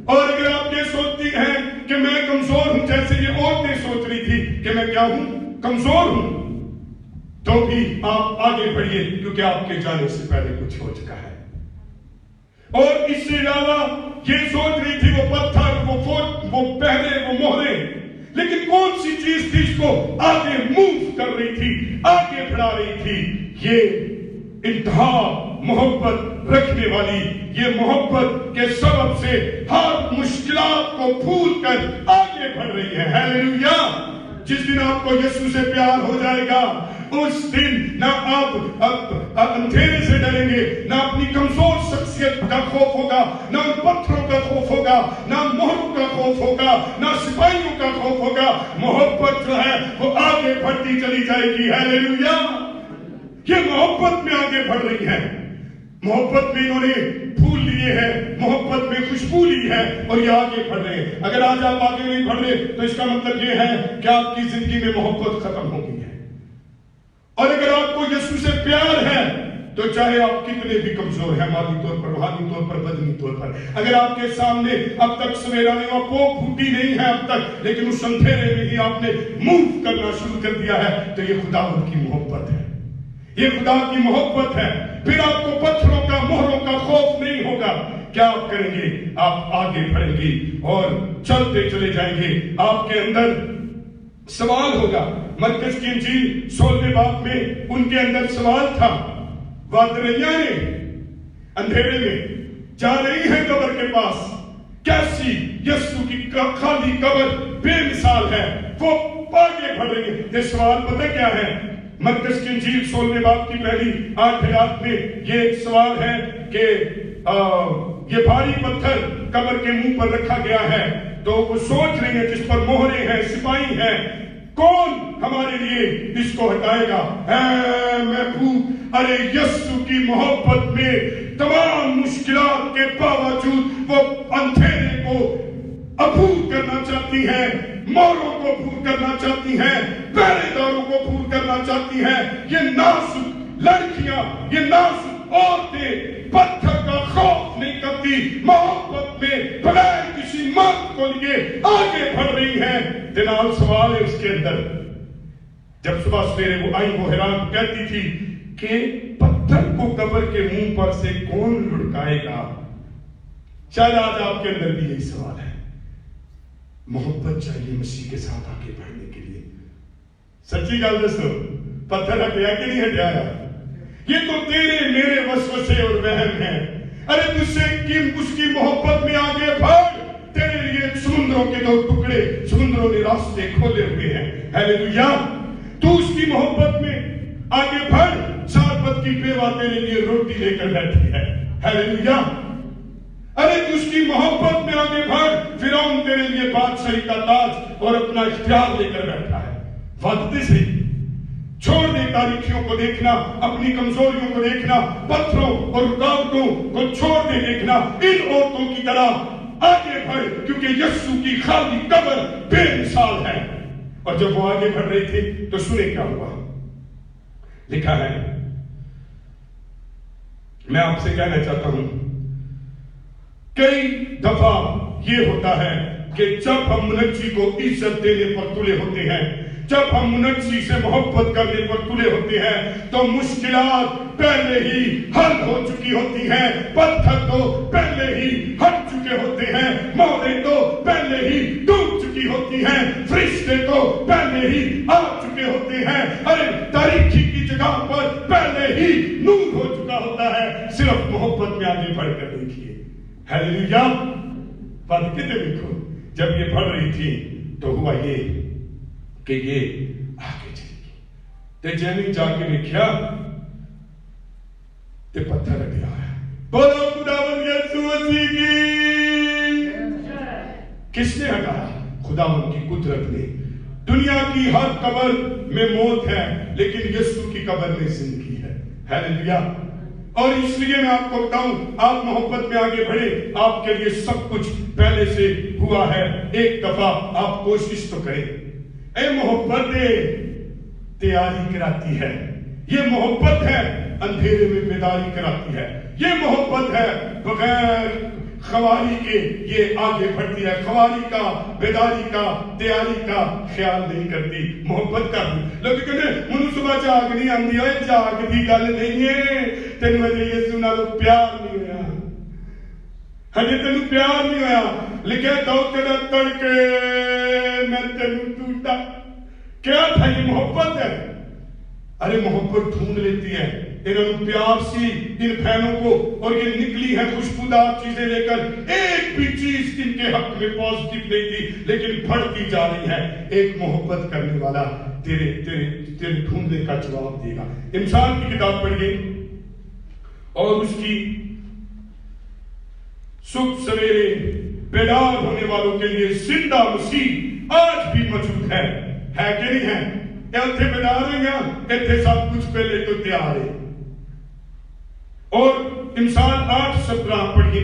اور اگر آپ یہ سوچتی ہیں کہ میں کمزور ہوں، جیسے یہ عورتیں سوچ رہی تھی کہ میں کیا ہوں، کمزور ہوں، تو بھی آپ آگے بڑھیے، کیونکہ آپ کے جانے سے پہلے کچھ ہو چکا ہے. اور اس سے علاوہ یہ سوچ رہی تھی وہ پتھر، وہ فوج، وہ پہرے، وہ مہرے، لیکن کون سی چیز تھی اس کو آگے موو کر رہی تھی، آگے بڑھا رہی تھی؟ یہ انتہا محبت رکھنے والی، یہ محبت کے سبب سے ہر مشکلات کو بھول کر آگے بڑھ رہی ہے. ہاللیلویا. جس دن آپ کو یسوع سے پیار ہو جائے گا، اس دن نہ آپ اندھیرے سے ڈریں گے، نہ اپنی کمزور شخصیت کا خوف ہوگا، نہ ان پتھروں کا خوف ہوگا، نہ مہروں کا خوف ہوگا، نہ سپاہیوں کا خوف ہوگا. محبت جو ہے وہ آگے بڑھتی چلی جائے گی. ہاللیلویا. یہ محبت میں آگے بڑھ رہی ہے. محبت میں انہوں نے پھول لیے ہیں، محبت میں خوشبو لی ہے اور یہ آگے بڑھ رہے ہیں. اگر آج آپ آگے نہیں بڑھ رہے تو اس کا مطلب یہ ہے کہ آپ کی زندگی میں محبت ختم ہو گئی ہے. اور اگر آپ کو یسوع سے پیار ہے تو چاہے آپ کتنے بھی کمزور ہیں، مالی طور پر، روحانی طور پر، بدنی طور پر، اگر آپ کے سامنے اب تک سویرا نہیں ہوا، پوک پھوٹی نہیں ہے اب تک، لیکن اس اندھیرے میں ہی آپ نے موو کرنا شروع کر دیا ہے، تو یہ خداوند کی محبت ہے. یہ خدا کی محبت ہے. پھر آپ کو پتھروں کا، مہروں کا خوف نہیں ہوگا. کیا آپ کریں گے؟ آپ آگے بڑھیں گے اور چلتے چلے جائیں گے. آپ کے اندر سوال ہوگا. مرکز کی انجیل 16 باب میں ان کے اندر سوال تھا. وادریاں اندھیرے میں جا رہی ہیں قبر کے پاس. کیسی یسوع کی خالی قبر بے مثال ہے, وہ آگے بڑھ رہی ہے. یہ سوال پتہ کیا ہے؟ مرکز کی انجیل 16 باب کی پہلی 8 آیات میں یہ سوال ہے کہ یہ بھاری پتھر قبر کے منہ پر رکھا گیا ہے. تو وہ سوچ رہی ہیں جس پر مہرے ہیں, سپاہی ہیں, کون ہمارے لیے اس کو ہٹائے گا؟ اے محبوب, ارے یسوع کی محبت میں تمام مشکلات کے باوجود وہ اندھیرے کو عبور کرنا چاہتی ہیں, موروں کو عبور کرنا چاہتی ہیں, پہرے داروں کو عبور کرنا چاہتی ہیں. یہ نازک لڑکیاں, یہ نازک عورتیں پتھر کا خوف نہیں کرتی, محبت میں بغیر کسی مرد کو لیے آگے بڑھ رہی ہیں. جناب سوال ہے اس کے اندر. جب صبح سویرے وہ آئی, وہ حیران کہتی تھی کہ پتھر کو قبر کے منہ پر سے کون لڑکائے گا؟ شاید آج آپ کے اندر بھی یہی سوال ہے. محبت چاہیے مسیح کے ساتھ آگے بڑھنے کے لیے. سچی گل دسو, پتھر ہٹیا کہ نہیں ہٹایا؟ یہ تو تیرے میرے وسوسے اور وہم ہیں. ارے تجھ سے اس کی محبت میں آگے بڑھ. تیرے لیے سمندروں کے 2 ٹکڑے, سمندروں نے راستے کھولے ہوئے ہیں. ہیلیلویا. تو اس کی محبت میں آگے بڑھ. سارپت کی بیوہ تیرے لیے روٹی لے کر بیٹھی ہے. ہیلیلویا. ارے تو اس کی محبت میں آگے بڑھ. فرعون تیرے لیے بادشاہی کا تاج اور اپنا اختیار لے کر بیٹھا ہے. وقت سے چھوڑ دے تاریخیوں کو دیکھنا, اپنی کمزوریوں کو دیکھنا, پتھروں اور رکاوٹوں کو چھوڑ دے دیکھنا. ان عورتوں کی طرح آگے بڑھ, کیونکہ یسوع کی خالی قبر بے مثال ہے. اور جب وہ آگے بڑھ رہی تھی تو سنیں کیا ہوا. لکھا ہے, میں آپ سے کہنا چاہتا ہوں, کئی دفعہ یہ ہوتا ہے کہ جب ہم منجی کو عزت دینے پر تلے ہوتے ہیں, جب ہم منجی سے محبت کرنے پر تلے ہوتے ہیں, تو مشکلات پہلے ہی حل ہو چکی ہوتی ہیں, پتھر تو پہلے ہی ہٹ چکے ہوتے ہیں, موریں تو پہلے ہی ٹوٹ چکی ہوتی ہیں, فرشتے تو پہلے ہی آ چکے ہوتے ہیں. ارے تاریخی کی جگہ پر پہلے ہی نور ہو چکا ہوتا ہے. صرف محبت میں آگے بڑھ کر دیکھیے. ہیلیلویا. بات کتنے دیکھو, جب یہ بڑھ رہی تھی تو ہوا یہ کہ یہ آگے چلی گئی. تے جنہیں جا کے دیکھا تے پتھر ہٹیا ہے. بولو خداوند یسوع مسیح کی. کس نے ہٹایا؟ خداوند کی قدرت نے. دنیا کی ہر قبر میں موت ہے, لیکن یسوع کی قبر میں زندگی ہے. ہیلیلویا. اور اس لیے میں آپ کو بتاؤں, آپ محبت میں آگے بڑھے, آپ کے لیے سب کچھ پہلے سے ہوا ہے. ایک دفعہ آپ کوشش تو کریں. اے محبت تیاری کراتی ہے. یہ محبت ہے اندھیرے میں بیداری کراتی ہے. یہ محبت ہے بغیر خواری کے یہ آگے بڑھتی ہے. خواری کا, بیداری کا, تیاری کا خیال نہیں کرتی. محبت کا لوگ کہتے ہیں منو صبح جاگ نہیں آندی. ہوئے جاگ دی گل نہیں ہے, تین وجہ یسوع نال پیار نہیں ہوا. ہجے تین پیار نہیں ہوا. لکھے تو تیرا تڑکے میں تین ٹوٹا. کیا تھا یہ محبت ہے. ارے محبت ڈھونڈ لیتی ہے. انہوں پیار سی ان بہنوں کو, اور یہ نکلی ہے خوشبودار چیزیں لے کر. ایک بھی چیز ان کے حق میں پازیٹیو نہیں تھی, لیکن بڑھتی جا رہی ہے. ایک محبت کرنے والا تیرے ڈھونڈنے کا جواب دے گا. انسان کی کتاب پڑھیے اور اس کی صبح سویرے بیدار ہونے والوں کے لیے زندہ مسیح آج بھی موجود ہے کہ نہیں ہے؟ اتنے بیدار ہیں یا اتنے سب کچھ پہلے تو تیار ہے. اور انسان 8:17 پڑھیے.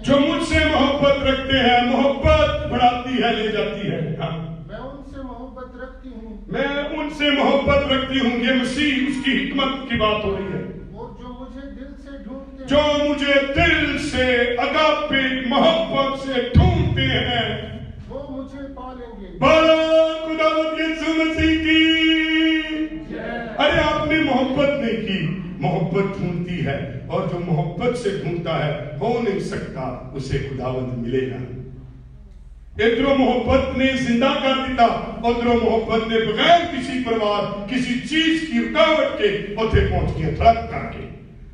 جو مجھ سے محبت رکھتے ہیں, محبت بڑھاتی ہے, لے جاتی ہے. میں ان سے محبت رکھتی ہوں. میں ان سے محبت رکھتی ہوں. یہ مسیح اس کی حکمت کی بات ہو رہی ہے. اور جو مجھے دل سے ڈھونڈتے ہیں, جو مجھے دل سے اگاپے محبت سے ڈھونڈتے ہیں, وہ مجھے پالیں گے. بولو خداوند یسوع مسیح کی. ارے آپ نے محبت نہیں کی, मोहब्बत ढूंढती है, और जो मोहब्बत से ढूंढता है हो नहीं सकता उसे खुदावंद मिलेगा। इधरों मोहब्बत ने जिंदा कर दिया, उधरों मोहब्बत ने बगैर किसी परवाह किसी चीज की रुकावट के उथे पहुंच गया धड़क करके,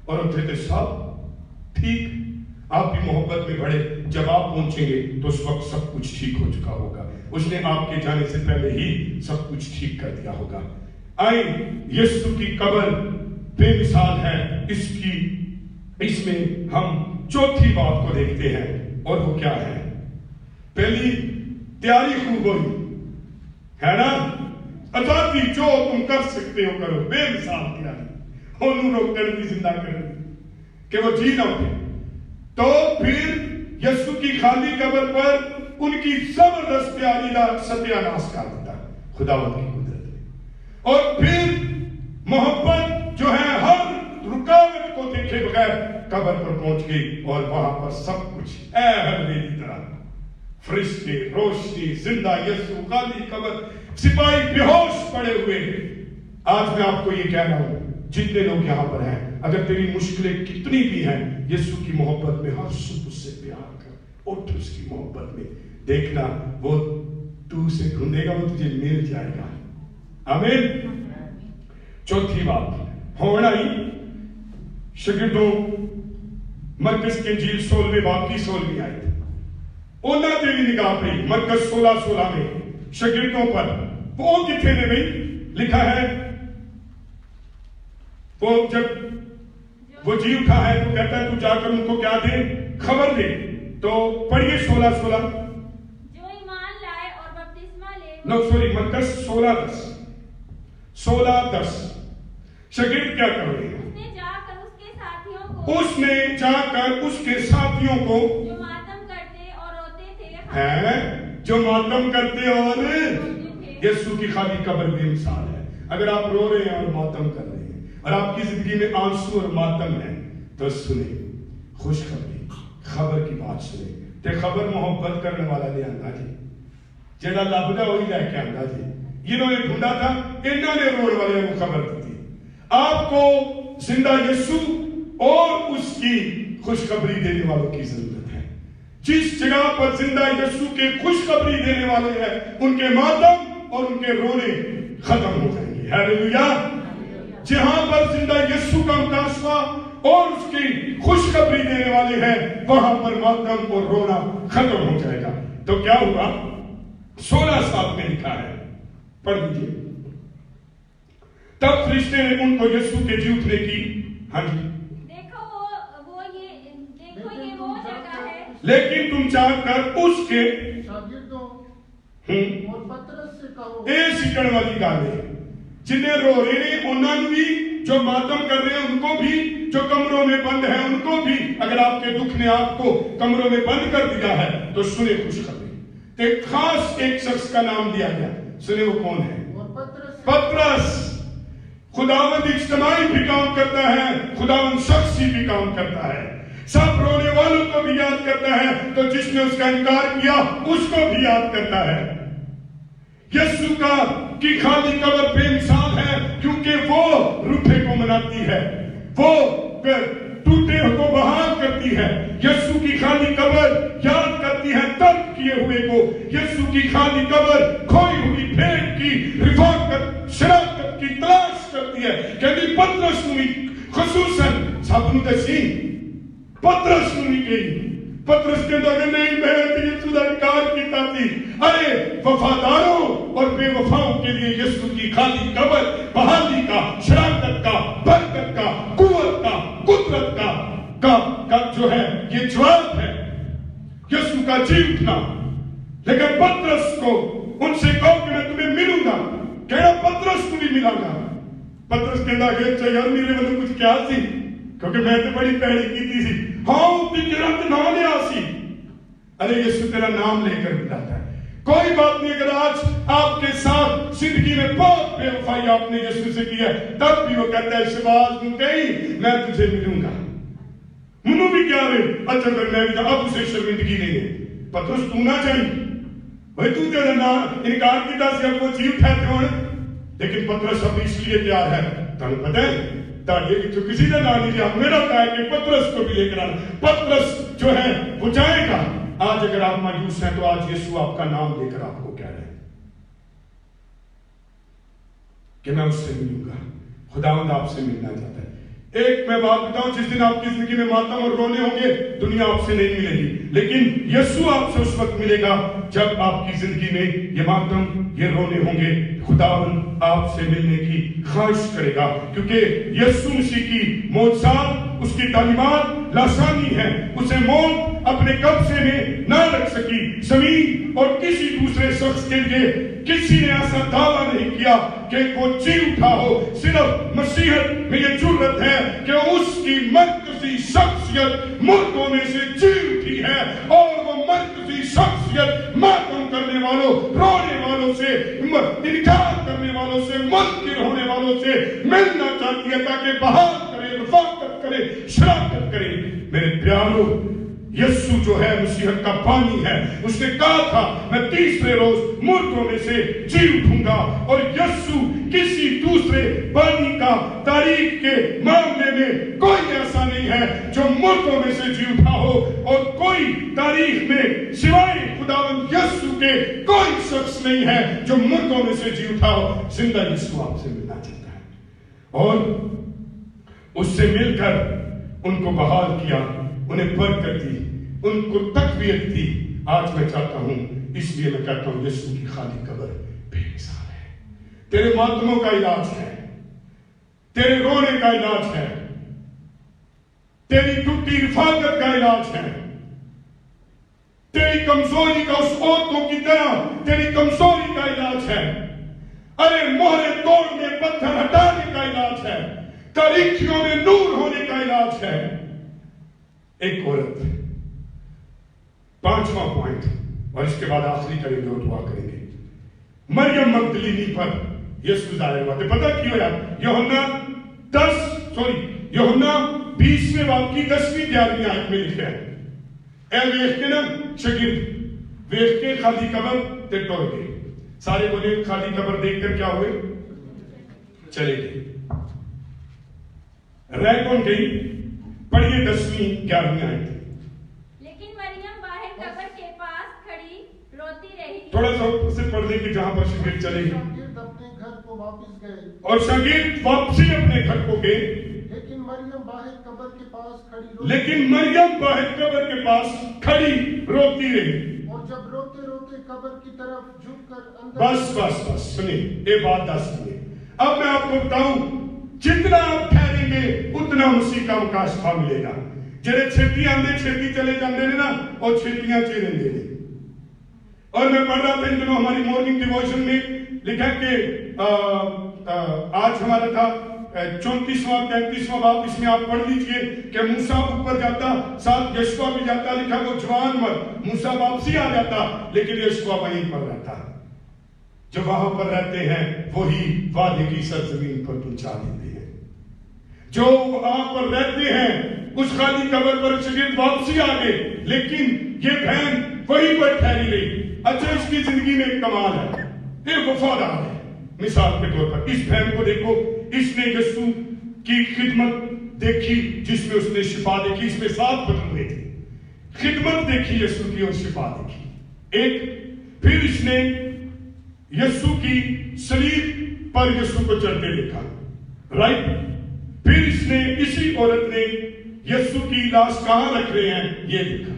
और उथे तो सब ठीक। आप भी मोहब्बत में बढ़े, जब आप पहुंचेंगे तो उस वक्त सब कुछ ठीक हो चुका होगा। उसने आपके जाने से पहले ही सब कुछ ठीक कर दिया होगा। आए, यीशु की कब्र बेमिसाल है। इसमें हम चौथी बात को देखते हैं, और वो क्या है? पहली, तैयारी खूब हुई है ना, आजादी जो तुम कर सकते हो करो, बेमिसाल तैयारी ओनू रोकने की जिंदा करने कि वो जी ना उठे। तो फिर यीशु की खाली कब्र पर उनकी जबरदस्त तैयारी का सत्यानाश कर दिया खुदावंद की कुदरत ने। और फिर मोहब्बत जो है हर रुकावट को देखे बगैर कब्र पर पहुंच गई, और वहां पर सब कुछ हलवे की तरह, फरिश्ते, रोशनी, जिंदा यीशु, खाली कब्र, सिपाही बेहोश पड़े हुए। आज मैं आपको ये कह रहा हूं, जितने लोग यहां पर हैं, अगर तेरी मुश्किलें कितनी भी हैं, यीशु की मोहब्बत में हर सुबह उससे प्यार कर, उठ उसकी मोहब्बत में, देखना वो तू उसे ढूंढेगा, वो तुझे मिल जाएगा। आमीन। चौथी बात होना ही शागिर्दों मरकज के इंजील 16वें बाब की 16वीं आयत, उन्होंने ते भी निगाह पई मरकज 16:16 में शागिर्दों पर। वो किथे ने भाई लिखा है, वो जब वो जी उठा है तो कहता है तू जाकर उनको क्या दे, खबर दे। तो पढ़िए 16:16। जो ईमान लाए और बपतिस्मा ले, नो सॉरी, मरकज 16:10 शागिर्द क्या कर रहे हैं? उसने जाकर उसके साथियों को जो मातम करते और रोते थे हैं, जो मातम करते और यीशु की खाली कब्र बेमिसाल है। अगर आप रो रहे हैं और मातम कर रहे हैं, और आपकी जिंदगी में आंसू और मातम है, तो सुने खुशखबरी, खबर की बात सुने। ते खबर मोहब्बत करने वाला ले आंदा जी, जेड़ा लभदा वही लेके आंदा जी। इन्होंने ढूंढा था, इन्होंने रोड वाले को खबर दी। आपको जिंदा यीशु और उसकी खुशखबरी देने वालों की जरूरत है। जिस जगह पर जिंदा यीशु के खुशखबरी देने वाले हैं, उनके मातम और उनके रोने खत्म हो जाएंगे। हालेलुया। जहां पर जिंदा यीशु का मुकाशवा और उसकी खुशखबरी देने वाले हैं, वहां पर मातम और रोना खत्म हो जाएगा। तो क्या हुआ? 16:7 में लिखा है, पढ़ लीजिए। तब फरिश्ते ने उनको यीशु के जी उठने की, हाँ जी, ये वो जगह है, लेकिन तुम जाकर उसके शागिर्दों और पतरस से कहो, ਇਹ ਸਿੱਖਣ ਵਾਲੀ ਗੱਲ है। जिन्हें रो रहे हैं उन्होंने भी, जो मातम कर रहे हैं उनको भी, जो कमरों में बंद है उनको भी। अगर आपके दुख ने आपको कमरों में बंद कर दिया है तो सुने खुशखबरी। एक खास एक शख्स का नाम दिया गया, सुने वो कौन है? पतरस। खुदावंद इज्तिमाई भी काम करता है, खुदावंद शख्सी भी काम करता है। सब रोने वालों को भी याद करता है, तो जिसने उसका इनकार किया उसको भी याद करता है। यीशु का की खाली कब्र बेमिसाल है, क्योंकि वो रूठे को मनाती है, वो टूटे को बहाल करती है। यीशु की खाली कब्र याद करती है तर्क किए हुए को। यीशु की खाली कब्र खोई हुई भेंट की रिफाकत, शराकत की तलाश करती है। कहती पतरस ने खसूसन सबनु दसी, पतरस ने गई। पतरस के दौरे नहीं, मैं यीशु का इनकार किया थी। अरे वफादारों और बेवफाओं के लिए यीशु की खाली कब्र बहाली का, शराकत का, बरकत का, कुव्वत का, कुदरत का जो है ये जवाब है, यीशु का जी उठना। लेकिन पतरस को उनसे कहो कि मैं तुम्हें मिलूंगा, कहना पतरस को भी मिलांगा। पतरस कहना कि यार मेरे मतलब कुछ क्या सी, क्योंकि मैं तो बड़ी पहली की थी। हाँ तिजरत ना लिया सी। अरे यीशु तेरा नाम लेकर बुलाता है। कोई बात नहीं, अगर आज आपके साथ जिंदगी में बहुत बेवफाई आपने यीशु से की है, तब भी वो कहता है शबाज गई, मैं तुझे मिलूंगा। मुनु भी क्या रे, अच्छा फिर मैं भी, अब उसे शर्मिंदगी नहीं है। पतरस तू ना जाई भाई, तू तेरा ना इनकार किया से अब वो जी उठा थे। लेकिन पतरस अब इसलिए तैयार है, तुम पता है ताकि जो किसी ने ना लिया, मेरा कहा है कि पतरस को भी लेकर आना। पतरस जो है वो जाएगा। आज अगर आप मायूस हैं तो आज यीशु आपका नाम लेकर आपको कह रहे हैं कि मैं उससे मिलूंगा। खुदावंद आपसे मिलना चाहता है। एक मैं बात बताऊं, जिस दिन आपकी जिंदगी में मातम और रोने होंगे, दुनिया आपसे नहीं मिलेगी, लेकिन यीशु आपसे उस वक्त मिलेगा जब आपकी जिंदगी में ये मातम, ये रोने होंगे। खुदावंद आपसे मिलने की ख्वाहिश करेगा, क्योंकि यीशु मसीह की मौजज़ात, उसकी तालीमात लासानी है। उसे मौत अपने कब्जे में ना रख सकी। जमीन और किसी दूसरे शख्स के लिए किसी ने ऐसा दावा नहीं किया कि वो जी उठा हो। सिर्फ मसीहत में ये जुर्रत है कि उसकी मरकजी शख्सियत मुर्दों में से जी उठी है, और वो मरकजी शख्सियत मातम करने वालों, रोने वालों से, इनकार करने वालों से, मुनकिर होने वालों से मिलना चाहती है, ताकि बहाल करे, रफाकत करे, शराकत करे। मेरे प्यारों, यीशु जो है मसीहत का पानी है। उसने कहा था मैं तीसरे रोज मुर्दों में से जी उठूंगा। और यीशु किसी दूसरे पानी का तारीख के मामले में कोई ऐसा नहीं है जो मुर्दों में से जी उठा हो, और कोई तारीख में सिवाय खुदावंद यीशु के कोई शख्स नहीं है जो मुर्दों में से जी उठा हो। जिंदा यीशु आपसे मिलना चाहता है, और उससे मिलकर उनको बहाल किया, उन्हें बरकत दी, उनको तकवीयत दी। आज मैं चाहता हूं, इसलिए मैं कहता हूं, यीशु की खाली कब्र बेमिसाल है। तेरे मातमों का इलाज है, तेरे रोने का इलाज है, तेरी टूटी रिफाकत का इलाज है, तेरी कमजोरी का उस औरतों की तरह तेरी कमजोरी का इलाज है। अरे मोहरे तोड़ने, पत्थर हटाने का इलाज है, तारीखियों में नूर होने का इलाज है। एक औरत, पांचवा पॉइंट, और इसके बाद आखिरी करेंगे और दुआ करेंगे। मरियम मगदलीनी पर यीशु जाहिर हुआ। पता क्यों यार? यूहन्ना 20वें बाब की 10वीं 11वीं आयत में लिखा है, ए वेख के ना शगिर्द वेख के खाली कब्र ते टोर गए। सारे बोले खाली कब्र देखकर क्या हुए? चले गए। रह कौन गई? पढ़िए 10वीं 11वीं आयत। लेकिन मरियम बाहर कब्र के पास खड़ी रोती रही। थोड़ा सा से पढ़ ले कि जहां पर शागिर्द चले गए, शागिर्द अपने घर को वापस गए, और शागिर्द वापसी अपने घर को गए। लेकिन मरियम बाहर कब्र के पास खड़ी रोती रही। और जब रोते रोते कब्र की तरफ झुककर अंदर, बस सुनिए, ये बात सुनिए। अब मैं आपको बताऊं, जितना आप ठहरेंगे उतना मसीह का मुकाशफा मिलेगा। जेड़े छेती आंदे छेती चले जाते हैं ना, और छेतियां चेरेंदे ने। और मैं पढ़ रहा था इन दिनों हमारी मॉर्निंग डिवोशन में लिखा कि आज हमारा था 34वां 33वां बाब। इसमें आप पढ़ लीजिए कि मूसा ऊपर जाता, साथ यशुआ भी जाता। लिखा वो जवान मर्द, मूसा वापसी आ जाता, लेकिन यशुआ वहीं पर रहता। जो वहां पर रहते हैं वही वादे की सरजमीन पर पहुंचा देते हैं। जो वहां पर रहते हैं उस खाली कब्र पर शागिर्द वापसी आ गए, लेकिन ये बहन वहीं पर ठहरी रही। अच्छा, इसकी जिंदगी में एक कमाल है, ये वफादार है। मिसाल के तौर पर इस बहन को देखो, इसने यीशु की खिदमत देखी जिसमें उसने शिफा देखी। इसमें 7 बदल हुए थे। खिदमत देखी यीशु की और शिफा देखी। एक, फिर इसने यीशु की सलीब पर यीशु को चढ़ते देखा, राइट। फिर इसने, इसी औरत ने यीशु की लाश कहां रख रहे हैं ये देखा।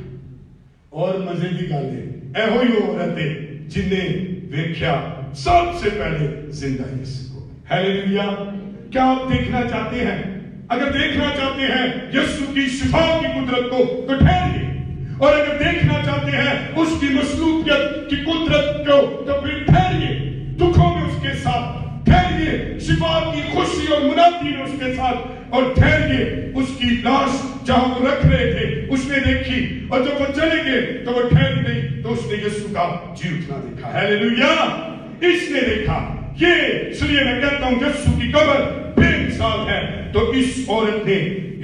और मजे की गल है, एहो ही औरत है जिन्हें वेख्या सबसे पहले जिंदा यीशु को। हालेलुया। क्या आप देखना चाहते हैं? अगर देखना चाहते हैं यीशु की शिफा की कुदरत को, तो ठहरिए। और अगर देखना चाहते हैं उसकी मसलूबियत की कुदरत को, तो फिर ठहरिए। दुखों में उसके साथ ठहरिए, शिफा की खुशी और मुनादी में उसके साथ, और ठहरिए। उसकी लाश जहां वो रख रहे थे उसने देखी, और जब वो चले गए तो वो ठहरी नहीं, तो उसने यीशु का जी उठना देखा। हालेलुया। इसने देखा। ये इसलिए मैं कहता हूं यीशु की कब्र बेमिसाल है। तो इस औरत ने,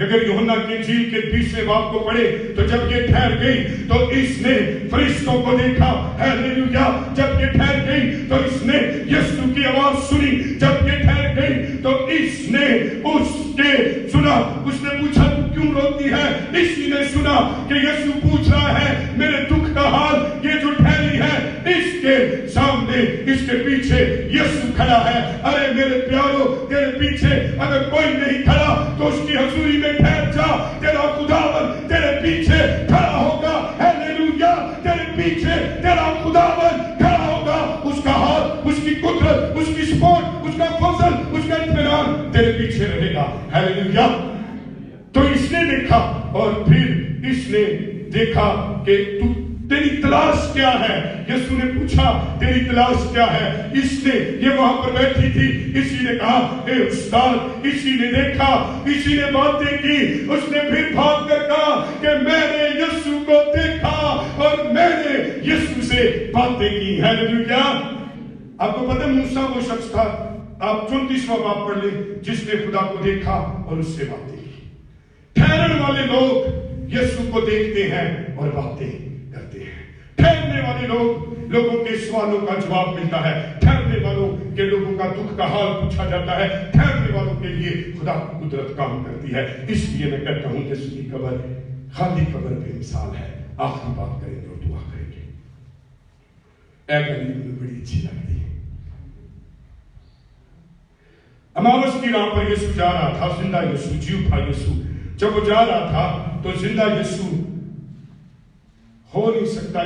अगर यूहन्ना के इंजील के 20वें बाब को पढ़े, तो जब ये ठहर गई तो इसने फरिश्तों को देखा। हालेलुया। जब ये ठहर गई तो इसने यीशु की आवाज सुनी। जब ये ठहर ठहर गई तो इसने उसके सुना, उसने पूछा तू क्यों रोती है? इसी ने सुना कि यीशु पूछ रहा है मेरे दुख का हाल, ये जो ठहरी है इसके सामने, इसके पीछे यीशु खड़ा है। अरे मेरे प्यारो, तेरे पीछे अगर कोई नहीं खड़ा तो उसकी हजूरी में ठहर जा, तेरा खुदावन तेरे पीछे खड़ा होगा। हालेलुया, तेरे पीछे तेरा खुदावन खड़ा होगा। उसका हाथ, उसकी कुदरत, उसकी सपोर्ट, उसका फजल, उसका इत्मीनान तेरे पीछे रहेगा। हालेलुया। तो इसने देखा और फिर इसने देखा कि तू तेरी तलाश क्या है? यीशु ने पूछा तेरी तलाश क्या है? इसने, ये वहां पर बैठी थी, इसी ने कहा ए उस्ताद, इसी ने देखा, इसी ने बातें की। उसने फिर भाग कर कहा कि मैंने यीशु को देखा और मैंने यीशु से बातें की। हालेलुया। आपको पता है मूसा वो शख्स था, आप 34वां बाब पढ़ लें, जिसने खुदा को देखा और उससे बातें की। ठहरने वाले लोग यीशु को देखते हैं और बातें करते हैं। ठहरने वाले लोगों के सवालों का जवाब मिलता है। ठहरने वालों के लोगों का दुख का हाल पूछा जाता है। ठहरने वालों के लिए खुदा की कुदरत काम करती है। इसलिए मैं कहता हूं यीशु की कब्र खाली कब्र बेमिसाल है। आखिरी बात करेंगे और दुआ करेंगे। ऐ गरीब में बड़ी अच्छी लगती है। अमावस की रात पर यीशु जा रहा था, जिंदा यीशु, जीव था यीशु। जब वो जा रहा था तो जिंदा यीशु हो नहीं सकता।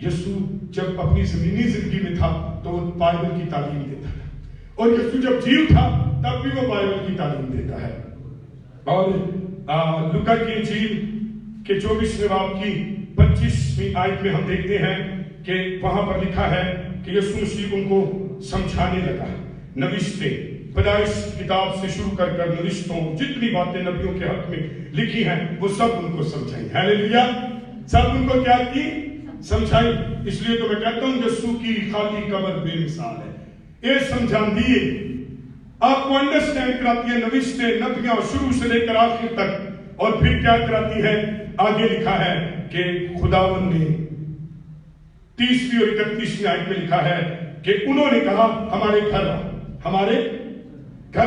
यीशु जब अपनी जमीनी जिंदगी में था तो वो बाइबल की तालीम देता था, और यीशु जब जीव था तब भी वो बाइबल की तालीम देता है। और लूका की इंजील के 24वें बाब की 25वीं आयत में हम देखते हैं कि वहां पर लिखा है कि यीशु मसीह उनको समझाने लगा। नविश्ते, पैदाइश किताब से शुरू कर नविश्तों, जितनी बातें नबियों के हक में लिखी हैं वो सब उनको समझाई। हालेलुया। सब उनको क्या की? समझाई। इसलिए तो मैं कहता हूं यीशु की खाली कब्र बेमिसाल है। ये समझा दिए, आपको अंडरस्टैंड कराती है नविश्ते, नबियां शुरू से लेकर आखिर तक। और फिर क्या कराती है? आगे लिखा है कि खुदावन ने 30वीं और 31वीं आयत में लिखा है कि उन्होंने कहा हमारे घर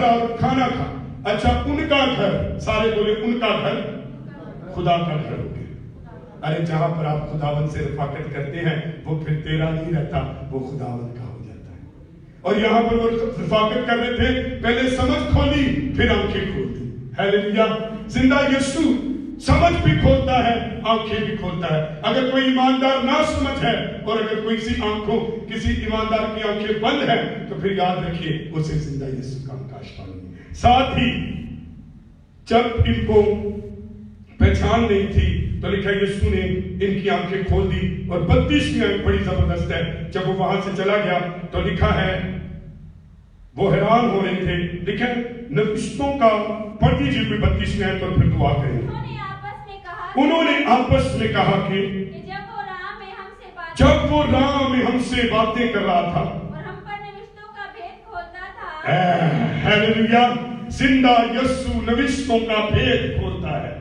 और खाना खा। अच्छा, उनका घर, सारे बोले उनका घर, खुदा का घर हो गया। अरे जहां पर आप खुदावन से रफाकत करते हैं वो फिर तेरा नहीं रहता, वो खुदावन का हो जाता है। और यहां पर वो रफाकत कर रहे थे, पहले समझ खोली फिर आंखें खोल दी। हालेलुया। जिंदा यीशु समझ भी खोलता है, आंखें भी खोलता है। अगर कोई ईमानदार ना समझ है और अगर कोई किसी ईमानदार की आंखें बंद है तो फिर याद रखिए उसे जिंदा यीशु का आकाश नहीं। साथ ही जब इनको पहचान नहीं थी तो लिखा यीशु ने इनकी आंखें खोल दी। और 32वीं आयत बड़ी जबरदस्त है। जब वो वहां से चला गया तो लिखा है वो हैरान हो रहे थे। लिखा नबिश्तों का पढ़ दीजिए कोई 32वीं आयत और फिर दुआ करेंगे। उन्होंने आपस में कहा कि जब वो राह में हमसे बातें कर रहा था और हम पर नविश्तों का भेद खोलता था। हालेलुया। जिंदा यीशु नविश्तों का भेद खोलता है।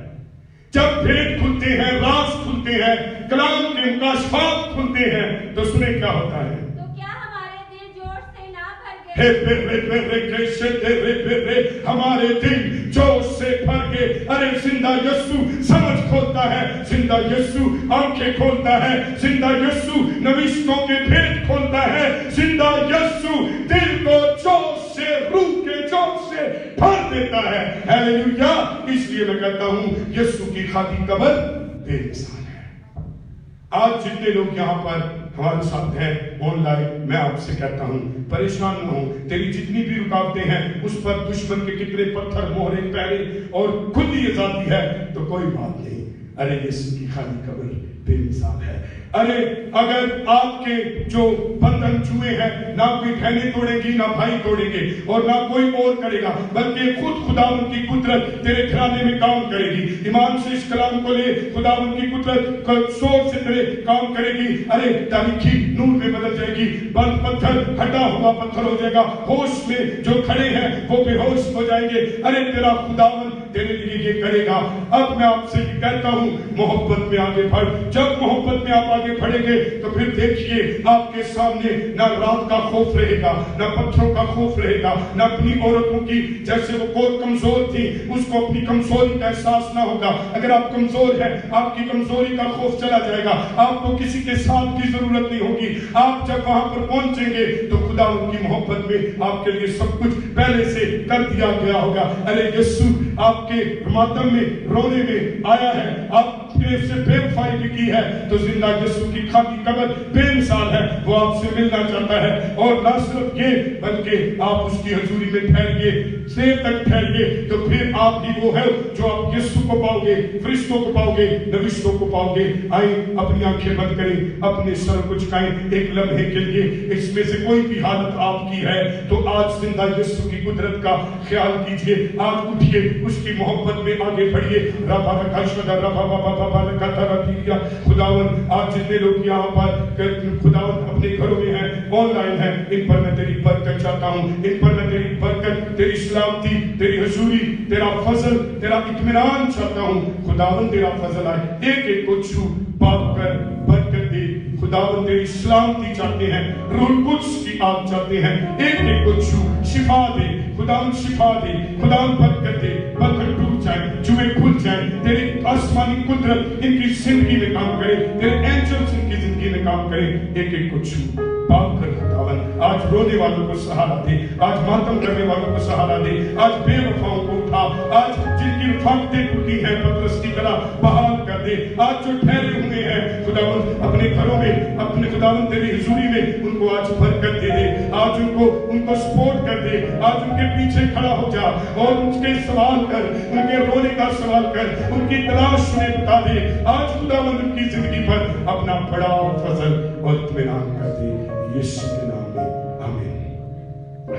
जब भेद खुलते हैं, राज खुलते हैं, कलाम के मुकाशफात खुलते हैं तो सुने क्या होता है? तो क्या हमारे दिल जोश से ना भर गए? हमारे दिल जोश से भर गए। अरे जिंदा यीशु समझ खोलता है, जिंदा यीशु आंखें खोलता है, जिंदा यीशु नविश्तों के भेद खोलता है, जिंदा यीशु दिल को जोश से, रूह के जोश से भर देता है। हालेलुया। इसलिए मैं कहता हूं यीशु की खाली कब्र बेमिसाल है। आज जितने लोग यहाँ पर हमारे साथ हैं ऑनलाइन, मैं आपसे कहता हूं परेशान न हो। तेरी जितनी भी रुकावटें हैं उस पर दुश्मन के कितने पत्थर मोहरे पहले और खुली आजादी है तो कोई बात नहीं। अरे यीशु की खाली कब्र बेमिसाल है। अरे अगर आपके जो बंधन छुए हैं, ना कोई बहनें तोड़ेंगी, ना भाई तोड़ेंगे और ना कोई और करेगा, बल्कि खुद खुदावन की कुदरत तेरे घराने में काम करेगी। ईमान से इस कलाम को ले, खुदावन की कुदरत शोर से तेरे काम करेगी। अरे तारीखी नूर में बदल जाएगी। बंद पत्थर हटा हुआ पत्थर हो जाएगा। होश में जो खड़े हैं वो बेहोश हो जाएंगे। अरे तेरा खुदावन तेरे लिए ये करेगा। अब मैं आपसे ये कहता हूँ, मोहब्बत में आगे बढ़। जब मोहब्बत में आप आगे बढ़ेंगे तो फिर देखिए आपके सामने ना रात का खौफ रहेगा, ना पत्थरों का खौफ रहेगा, ना अपनी औरतों की, जैसे वो कोर कमजोर थी, उसको अपनी कमजोरी का एहसास ना होगा। अगर आप कमजोर हैं, आपकी कमजोरी का खौफ चला जाएगा, आपको किसी के साथ की जरूरत नहीं होगी। आप जब वहां पर पहुंचेंगे तो खुदा उनकी मोहब्बत में आपके लिए सब कुछ पहले से कर दिया गया होगा। अरे यीशु आपके मातम में, रोने में आया है, आपने उससे बेवफाई भी की है, तो जिंदा यीशु की खाकी कब्र बेमिसाल है, वो आपसे मिलना चाहता है। और ना सिर्फ ये, बल्कि आप उसकी हजूरी में ठहरिए, देर तक ठहरिए, तो फिर आप ही वो है जो आप यीशु को पाओगे, फरिश्तों को पाओगे, नविश्तों को पाओगे। आइए अपनी आंखें बंद करें, अपने सर को झुकाएं एक लम्हे के लिए। इसमें से कोई भी हालत आपकी है तो आज जिंदा यीशु की कुदरत का ख्याल कीजिए। आज उठिए, उसकी मोहब्बत में आगे बढ़िए। खुदावन, आज जितने लोग यहाँ पर खुदावन अपने घरों में हैं, ऑनलाइन हैं, इन पर मैं तेरी बरकत चाहता हूँ, इन पर मैं तेरी बरकत, तेरी सलामती, तेरी हजूरी, तेरा फजल, तेरा इत्मीनान चाहता हूँ। खुदावन तेरा फजल आए, एक एक को छू पाप कर बरकत दे। खुदावन तेरी सलामती चाहते हैं, रूह कुद्स की आग चाहते हैं, एक एक को छू शिफा दे। खुदावन शिफा दे, खुदावन बरकत दे, बंधन टूट जाए, जुए खुल जाए, तेरी आसमानी कुदरत इनकी जिंदगी में काम करे, तेरे एंजल्स इनकी जिंदगी में काम करे। एक एक को छू पाप कर खुदावन। आज रोने वालों को सहारा दे, आज मातम करने वालों को सहारा दे, आज बेवफाओं को उठा, आज जिनकी फाकतें टूटी हैं पतरस की तरह बहाल कर दे। आज जो ठहरे हुए हैं खुदावन अपने घरों में, अपने खुदावन तेरी हुजूरी में, उनको आज बरकत दे दे। आज उनको सपोर्ट कर दे, आज उनके पीछे खड़ा हो जा और उनके सवाल कर, उनके रोने का सवाल कर, उनकी तलाश उन्हें बता दे। आज खुदावन उनकी जिंदगी पर अपना बड़ा फजल और इत्मीनान कर दे। यीशु